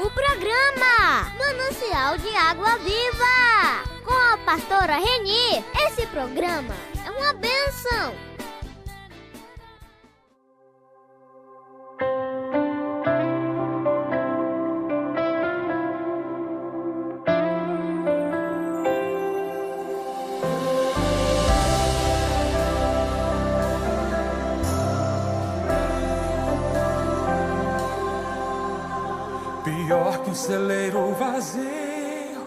O programa Manancial de Água Viva, com a pastora Reni. Esse programa é uma bênção. Pior que um celeiro vazio,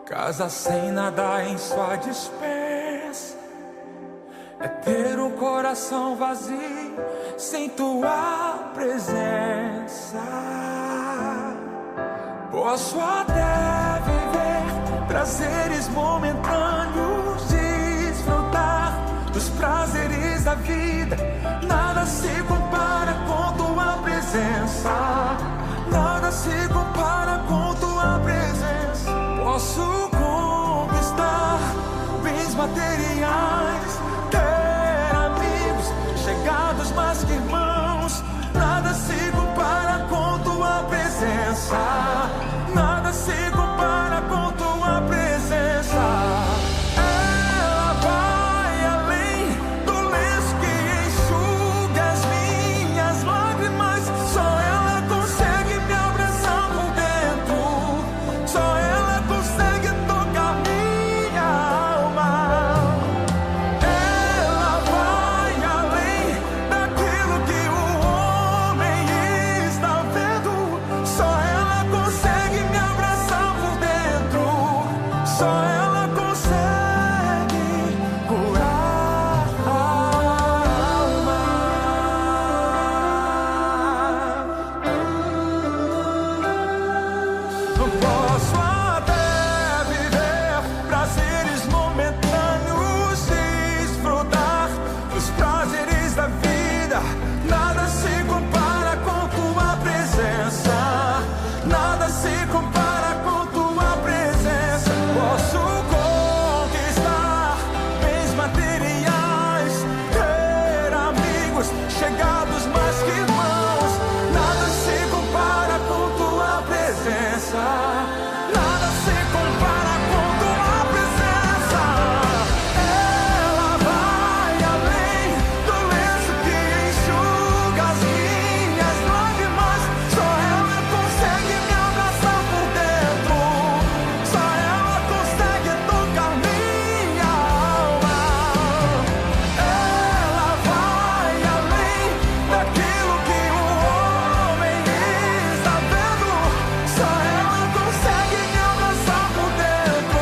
casa sem nada em sua dispensa, é ter um coração vazio sem tua presença. Posso até viver prazeres momentâneos, desfrutar dos prazeres da vida, nada se compara com tua presença. Nada se compara com tua presença. Posso conquistar bens materiais, ter amigos chegados mais que irmãos. Nada se compara com tua presença. Nada se compara com tua presença. Ela vai além do lenço que enxuga as minhas lágrimas. Só ela consegue me abraçar por dentro. Só ela consegue tocar minha alma. Ela vai além daquilo que o homem está vendo. Só ela consegue me abraçar por dentro. Só ela consegue curar a alma. Não posso até viver prazeres momentâneos, desfrutar dos prazeres da vida. Nada se compara com tua presença. Nada se compara com tua presença. Posso conquistar bens materiais, ter amigos chegados mais que irmãos. Nada se compara com tua presença. Nada se compara com tua presença. Ela vai além do lenço que enxuga as minhas lágrimas. Só ela consegue me abraçar por dentro. Só ela consegue tocar minha alma. Ela vai além daquilo que o homem está vendo. Só ela consegue me abraçar por dentro.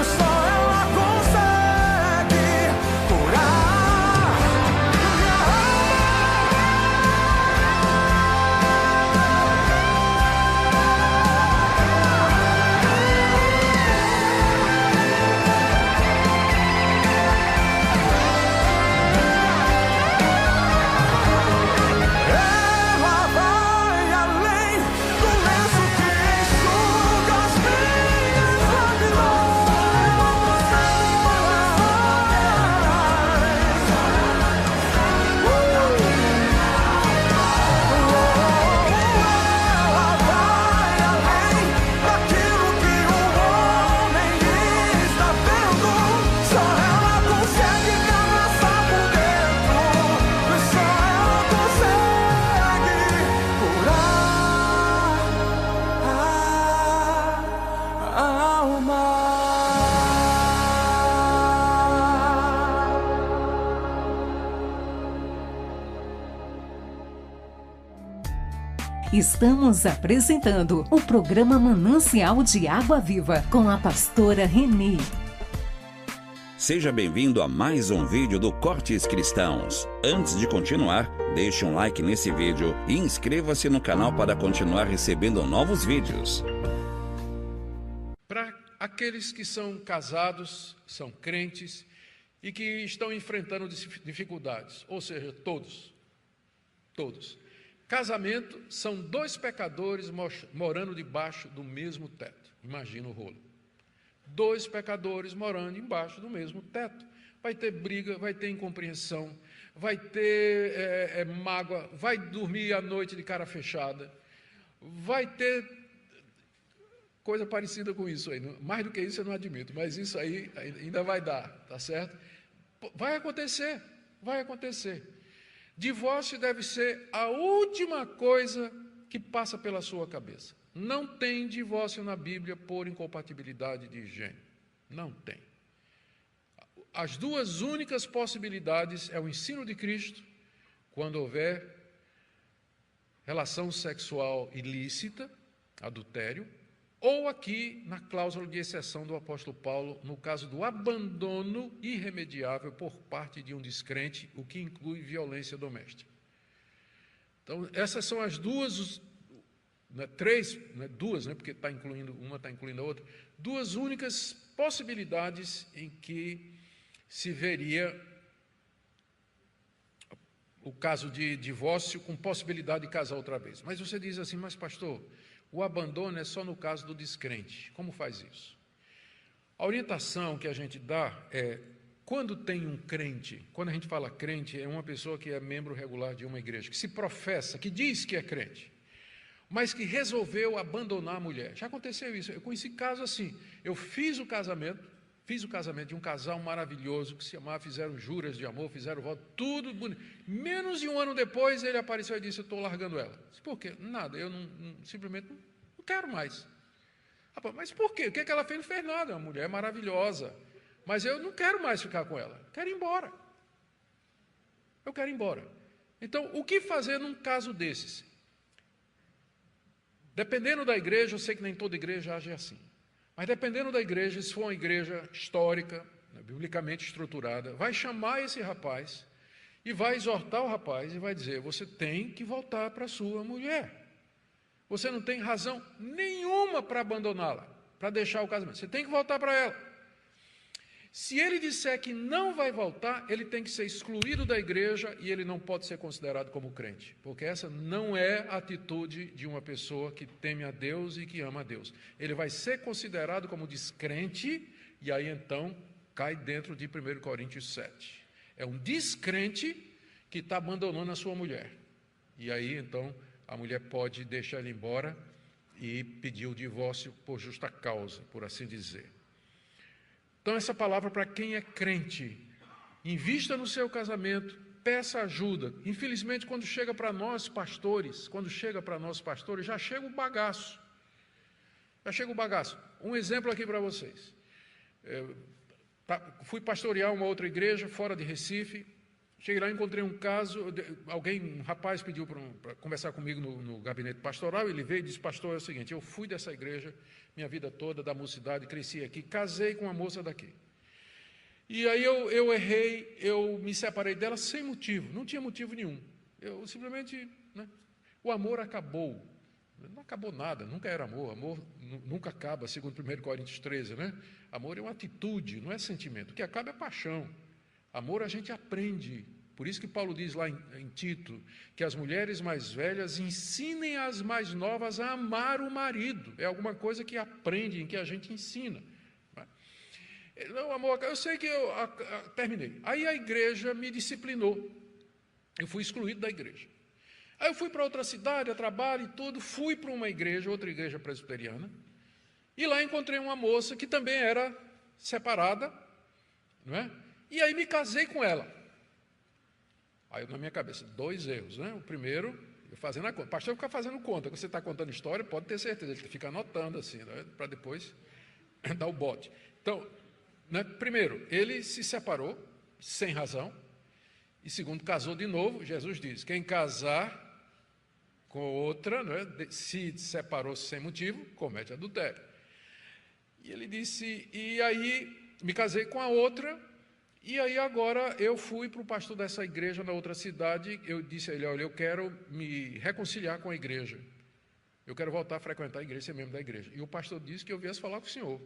Só ela consegue curar minha Ela vai além do lenço que enxuga as minhas lágrimas. Ela consegue Ela vai além daquilo que o homem está vendo. Só ela consegue me abraçar por dentro. Só ela consegue curar a alma. Estamos apresentando o programa Manancial de Água Viva com a pastora Reni. Seja bem-vindo a mais um vídeo do Cortes Cristãos. Antes de continuar, deixe um like nesse vídeo e inscreva-se no canal para continuar recebendo novos vídeos. Para aqueles que são casados, são crentes e que estão enfrentando dificuldades, ou seja, todos. Casamento são dois pecadores morando debaixo do mesmo teto. Imagina o rolo. Dois pecadores morando embaixo do mesmo teto. Vai ter briga, vai ter incompreensão, vai ter mágoa, vai dormir à noite de cara fechada, vai ter coisa parecida com isso aí. Mais do que isso eu não admito, mas isso aí ainda vai dar, tá certo? Vai acontecer. Divórcio deve ser a última coisa que passa pela sua cabeça. Não tem divórcio na Bíblia por incompatibilidade de gênero. Não tem. As duas únicas possibilidades é o ensino de Cristo, quando houver relação sexual ilícita, adultério, ou aqui na cláusula de exceção do apóstolo Paulo, no caso do abandono irremediável por parte de um descrente, o que inclui violência doméstica. Então, essas são as duas, duas, porque uma está incluindo a outra, duas únicas possibilidades em que se veria o caso de divórcio com possibilidade de casar outra vez. Mas você diz assim, mas pastor, o abandono é só no caso do descrente. Como faz isso? A orientação que a gente dá é, quando tem um crente, quando a gente fala crente, é uma pessoa que é membro regular de uma igreja, que se professa, que diz que é crente, mas que resolveu abandonar a mulher. Já aconteceu isso, eu conheci casos assim, eu fiz o casamento de um casal maravilhoso, que se amava, fizeram juras de amor, fizeram voto, tudo bonito. Menos de um ano depois, ele apareceu e disse, eu estou largando ela. Disse, por quê? Nada, eu simplesmente não quero mais. Rapaz, mas por quê? O que ela fez? Não fez nada, é uma mulher maravilhosa, mas eu não quero mais ficar com ela, quero ir embora. Eu quero ir embora. Então, o que fazer num caso desses? Dependendo da igreja, eu sei que nem toda igreja age assim. Mas dependendo da igreja, se for uma igreja histórica, biblicamente estruturada, vai chamar esse rapaz e vai exortar o rapaz e vai dizer, você tem que voltar para a sua mulher. Você não tem razão nenhuma para abandoná-la, para deixar o casamento. Você tem que voltar para ela. Se ele disser que não vai voltar, ele tem que ser excluído da igreja e ele não pode ser considerado como crente, porque essa não é a atitude de uma pessoa que teme a Deus e que ama a Deus. Ele vai ser considerado como descrente e aí então cai dentro de 1 Coríntios 7. É um descrente que está abandonando a sua mulher. E aí então a mulher pode deixar ele embora e pedir o divórcio por justa causa, por assim dizer. Então, essa palavra para quem é crente, invista no seu casamento, peça ajuda. Infelizmente, quando chega para nós pastores, já chega o bagaço. Um exemplo aqui para vocês. Fui pastorear uma outra igreja fora de Recife. Cheguei lá, encontrei um caso, um rapaz pediu para conversar comigo no gabinete pastoral, ele veio e disse, pastor, é o seguinte, eu fui dessa igreja minha vida toda, da mocidade, cresci aqui, casei com uma moça daqui. E aí eu errei, eu me separei dela sem motivo, não tinha motivo nenhum. Eu simplesmente, o amor acabou. Não acabou nada, nunca era amor nunca acaba, segundo 1 Coríntios 13, né? Amor é uma atitude, não é sentimento, o que acaba é paixão. Amor a gente aprende, por isso que Paulo diz lá em Tito, que as mulheres mais velhas ensinem as mais novas a amar o marido, é alguma coisa que aprendem, que a gente ensina. Não, amor, eu sei que eu terminei. Aí a igreja me disciplinou, eu fui excluído da igreja. Aí eu fui para outra cidade, a trabalho e tudo, fui para uma igreja, outra igreja presbiteriana, e lá encontrei uma moça que também era separada, não é? E aí me casei com ela. Aí na minha cabeça, 2 erros, né? O primeiro, eu fazendo a conta. O pastor fica fazendo conta. Quando você está contando história, pode ter certeza, ele fica anotando assim, né? Para depois dar o bote. Então, primeiro, ele se separou sem razão. E segundo, casou de novo. Jesus diz, quem casar com outra, se separou sem motivo, comete adultério. E ele disse, e aí me casei com a outra. E aí agora eu fui para o pastor dessa igreja na outra cidade, eu disse a ele, olha, eu quero me reconciliar com a igreja, eu quero voltar a frequentar a igreja, ser membro da igreja. E o pastor disse que eu viesse falar com o senhor.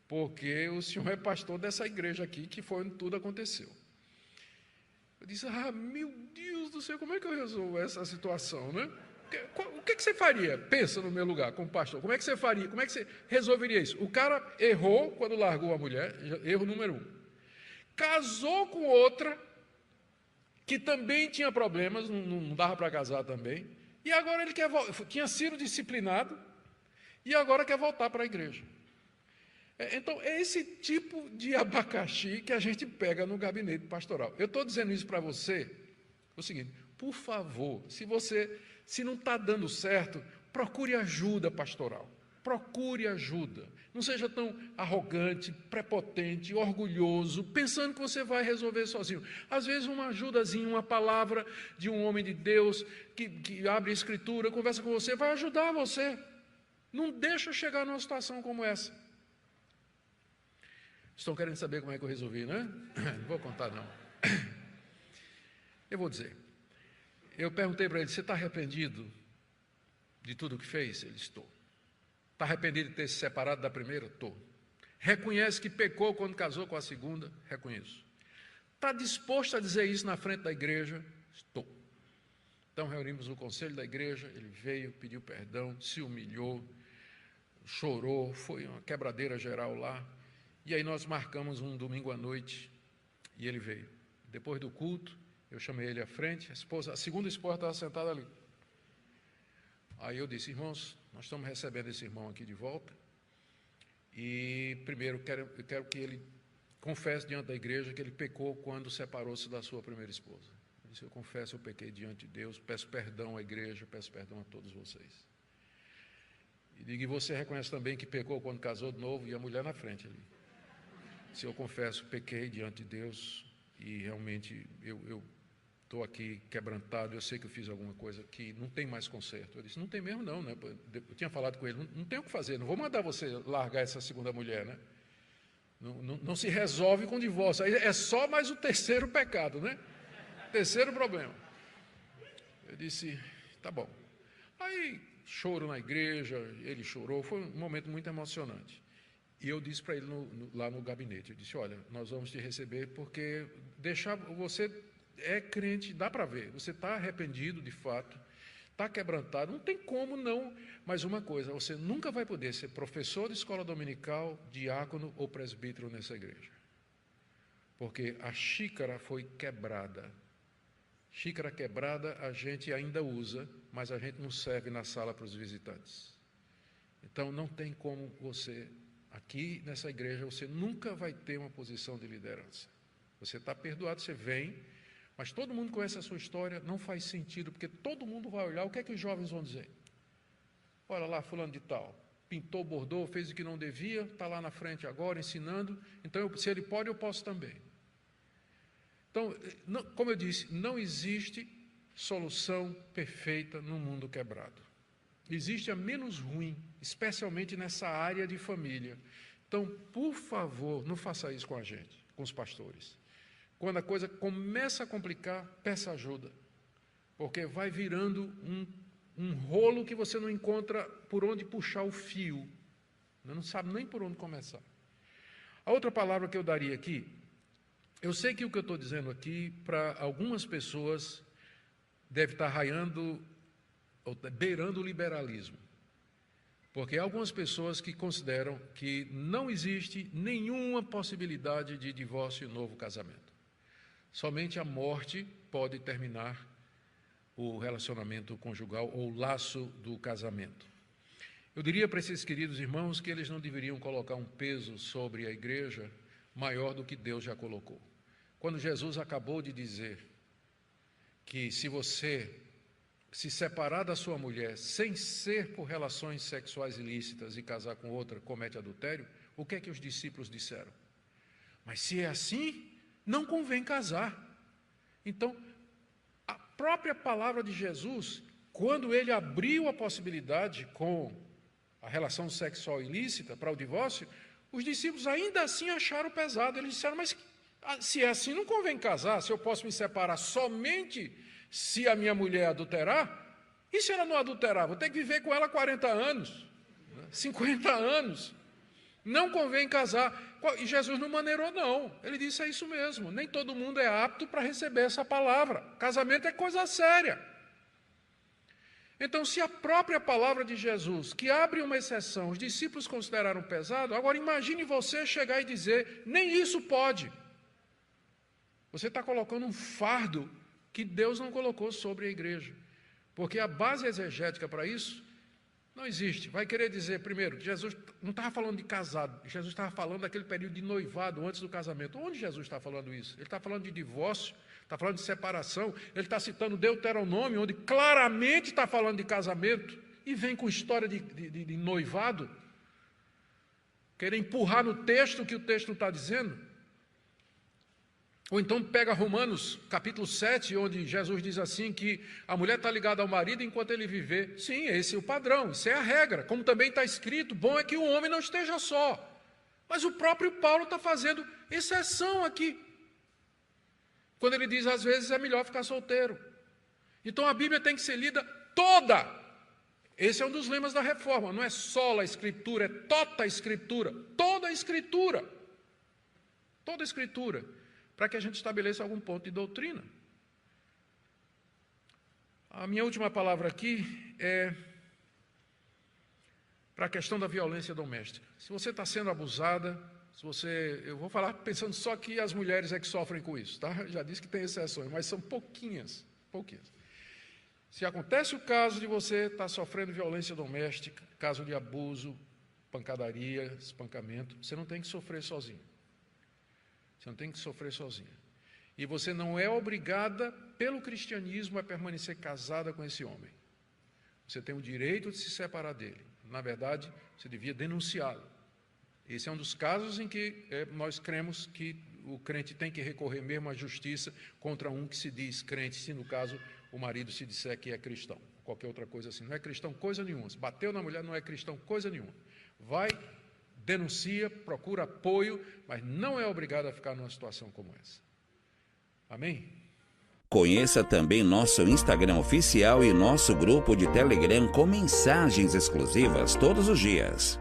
porque o senhor é pastor dessa igreja aqui, que foi onde tudo aconteceu. Eu disse, meu Deus do céu, como é que eu resolvo essa situação, né? O que você faria? Pensa no meu lugar, como pastor. Como é que você faria? Como é que você resolveria isso? O cara errou quando largou a mulher, erro número 1. Casou com outra, que também tinha problemas, não dava para casar também, e agora ele tinha sido disciplinado, e agora quer voltar para a igreja. Então, é esse tipo de abacaxi que a gente pega no gabinete pastoral. Eu estou dizendo isso para você, o seguinte, por favor, se não está dando certo, procure ajuda pastoral. Procure ajuda. Não seja tão arrogante, prepotente, orgulhoso, pensando que você vai resolver sozinho. Às vezes uma ajudazinha, uma palavra de um homem de Deus que abre a escritura, conversa com você, vai ajudar você. Não deixa chegar numa situação como essa. Estão querendo saber como é que eu resolvi, né? Não vou contar, não. Eu vou dizer. Eu perguntei para ele, você está arrependido de tudo o que fez? Ele, estou. Está arrependido de ter se separado da primeira? Estou. Reconhece que pecou quando casou com a segunda? Reconheço. Está disposto a dizer isso na frente da igreja? Estou. Então reunimos o conselho da igreja, ele veio, pediu perdão, se humilhou, chorou, foi uma quebradeira geral lá. E aí nós marcamos um domingo à noite e ele veio. Depois do culto, eu chamei ele à frente, a segunda esposa estava sentada ali. Aí eu disse, irmãos, nós estamos recebendo esse irmão aqui de volta e primeiro eu quero que ele confesse diante da igreja que ele pecou quando separou-se da sua primeira esposa. Eu disse, eu confesso, eu pequei diante de Deus, peço perdão à igreja, peço perdão a todos vocês. E digo, e você reconhece também que pecou quando casou de novo? E a mulher na frente ali. Se eu confesso, pequei diante de Deus e realmente eu estou aqui quebrantado, eu sei que eu fiz alguma coisa que não tem mais conserto. Eu disse, não tem mesmo não, né? Eu tinha falado com ele, não tem o que fazer, não vou mandar você largar essa segunda mulher, né? Não se resolve com divórcio, aí é só mais o terceiro pecado, né? Terceiro problema. Eu disse, tá bom. Aí, choro na igreja, ele chorou, foi um momento muito emocionante. E eu disse para ele lá no gabinete, eu disse, olha, nós vamos te receber porque você é crente, dá para ver, você está arrependido de fato, está quebrantado, não tem como não, mas uma coisa, você nunca vai poder ser professor de escola dominical, diácono ou presbítero nessa igreja, porque a xícara foi quebrada. Xícara quebrada a gente ainda usa, mas a gente não serve na sala para os visitantes. Então não tem como você, aqui nessa igreja, você nunca vai ter uma posição de liderança. Você está perdoado, você vem, mas todo mundo conhece a sua história, não faz sentido, porque todo mundo vai olhar, o que é que os jovens vão dizer? Olha lá, fulano de tal, pintou, bordou, fez o que não devia, está lá na frente agora, ensinando, então se ele pode, eu posso também. Então, como eu disse, não existe solução perfeita no mundo quebrado. Existe a menos ruim, especialmente nessa área de família. Então, por favor, não faça isso com a gente, com os pastores. Quando a coisa começa a complicar, peça ajuda, porque vai virando um rolo que você não encontra por onde puxar o fio, não sabe nem por onde começar. A outra palavra que eu daria aqui, eu sei que o que eu estou dizendo aqui, para algumas pessoas, deve estar raiando, ou beirando o liberalismo, porque há algumas pessoas que consideram que não existe nenhuma possibilidade de divórcio e novo casamento. Somente a morte pode terminar o relacionamento conjugal ou o laço do casamento. Eu diria para esses queridos irmãos que eles não deveriam colocar um peso sobre a igreja maior do que Deus já colocou. Quando Jesus acabou de dizer que se você se separar da sua mulher sem ser por relações sexuais ilícitas e casar com outra, comete adultério, o que é que os discípulos disseram? Mas se é assim, não convém casar. Então, a própria palavra de Jesus, quando ele abriu a possibilidade com a relação sexual ilícita para o divórcio, os discípulos ainda assim acharam pesado. Eles disseram, mas se é assim, não convém casar, se eu posso me separar somente se a minha mulher adulterar, e se ela não adulterar? Vou ter que viver com ela 40 anos, 50 anos. Não convém casar. E Jesus não maneirou, não. Ele disse, é isso mesmo. Nem todo mundo é apto para receber essa palavra. Casamento é coisa séria. Então, se a própria palavra de Jesus, que abre uma exceção, os discípulos consideraram pesado, agora imagine você chegar e dizer, nem isso pode. Você está colocando um fardo que Deus não colocou sobre a igreja. Porque a base exegética para isso não existe. Vai querer dizer, primeiro, que Jesus não estava falando de casado, Jesus estava falando daquele período de noivado, antes do casamento. Onde Jesus está falando isso? Ele está falando de divórcio, está falando de separação, ele está citando Deuteronômio, onde claramente está falando de casamento, e vem com história de noivado, querer empurrar no texto o que o texto não está dizendo. Ou então pega Romanos, capítulo 7, onde Jesus diz assim que a mulher está ligada ao marido enquanto ele viver. Sim, esse é o padrão, isso é a regra. Como também está escrito, bom é que o homem não esteja só. Mas o próprio Paulo está fazendo exceção aqui. Quando ele diz, às vezes, é melhor ficar solteiro. Então a Bíblia tem que ser lida toda. Esse é um dos lemas da reforma. Não é só a Escritura, é toda a Escritura. Toda a Escritura. Toda a Escritura. Para que a gente estabeleça algum ponto de doutrina. A minha última palavra aqui é para a questão da violência doméstica. Se você está sendo abusada, eu vou falar pensando só que as mulheres é que sofrem com isso, tá? Já disse que tem exceções, mas são pouquinhas. Se acontece o caso de você estar sofrendo violência doméstica, caso de abuso, pancadaria, espancamento, você não tem que sofrer sozinho. Você não tem que sofrer sozinha. E você não é obrigada, pelo cristianismo, a permanecer casada com esse homem. Você tem o direito de se separar dele. Na verdade, você devia denunciá-lo. Esse é um dos casos em que nós cremos que o crente tem que recorrer mesmo à justiça contra um que se diz crente, se no caso o marido se disser que é cristão. Qualquer outra coisa assim. Não é cristão coisa nenhuma. Se bateu na mulher, não é cristão coisa nenhuma. Vai, denuncia, procura apoio, mas não é obrigado a ficar numa situação como essa. Amém? Conheça também nosso Instagram oficial e nosso grupo de Telegram com mensagens exclusivas todos os dias.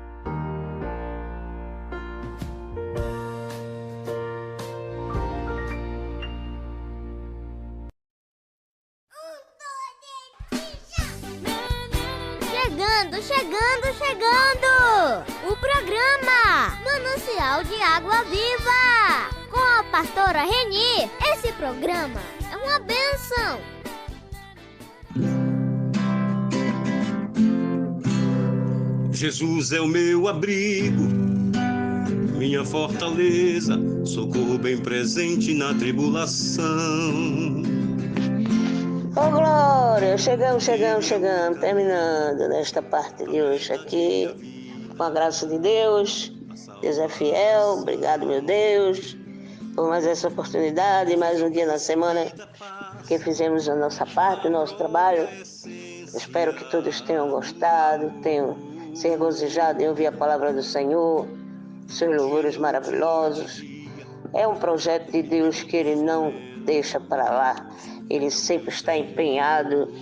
Chegando! O programa Manancial de Água Viva, com a pastora Reni. Esse programa é uma bênção. Jesus é o meu abrigo, minha fortaleza, socorro bem presente na tribulação. Ô glória, chegamos, terminando nesta parte de hoje aqui, com a graça de Deus. Deus é fiel, obrigado meu Deus, por mais essa oportunidade, mais um dia na semana que fizemos a nossa parte, o nosso trabalho. Espero que todos tenham gostado, tenham se regozijado em ouvir a palavra do Senhor, seus louvores maravilhosos. É um projeto de Deus que Ele não deixa para lá. Ele sempre está empenhado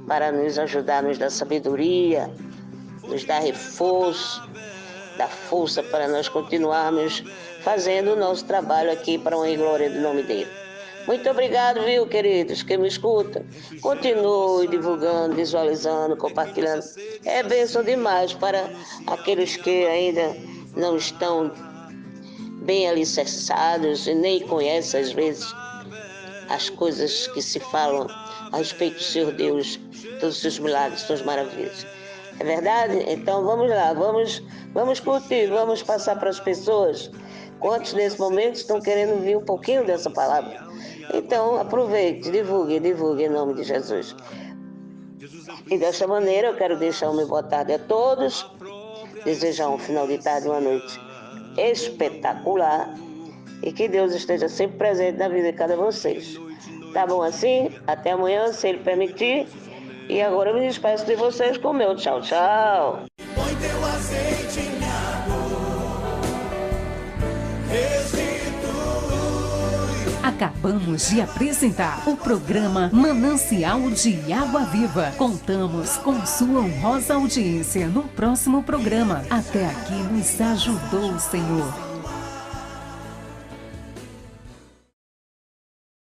para nos ajudar, nos dar sabedoria, nos dar reforço, dar força para nós continuarmos fazendo o nosso trabalho aqui para a honra e glória do nome dele. Muito obrigado, viu, queridos, que me escutam. Continue divulgando, visualizando, compartilhando. É bênção demais para aqueles que ainda não estão bem alicerçados e nem conhecem, às vezes, as coisas que se falam a respeito do Senhor Deus, todos os seus milagres, suas maravilhas. É verdade? Então vamos lá, vamos curtir, vamos passar para as pessoas. Quantos nesse momento estão querendo ouvir um pouquinho dessa palavra? Então aproveite, divulgue em nome de Jesus. E dessa maneira eu quero deixar o meu boa tarde a todos, desejar um final de tarde, uma noite espetacular. E que Deus esteja sempre presente na vida de cada vocês. Tá bom assim? Até amanhã, se Ele permitir. E agora eu me despeço de vocês com o meu tchau, tchau. Põe teu azeite em água, restitui. Acabamos de apresentar o programa Manancial de Água Viva. Contamos com sua honrosa audiência no próximo programa. Até aqui nos ajudou o Senhor.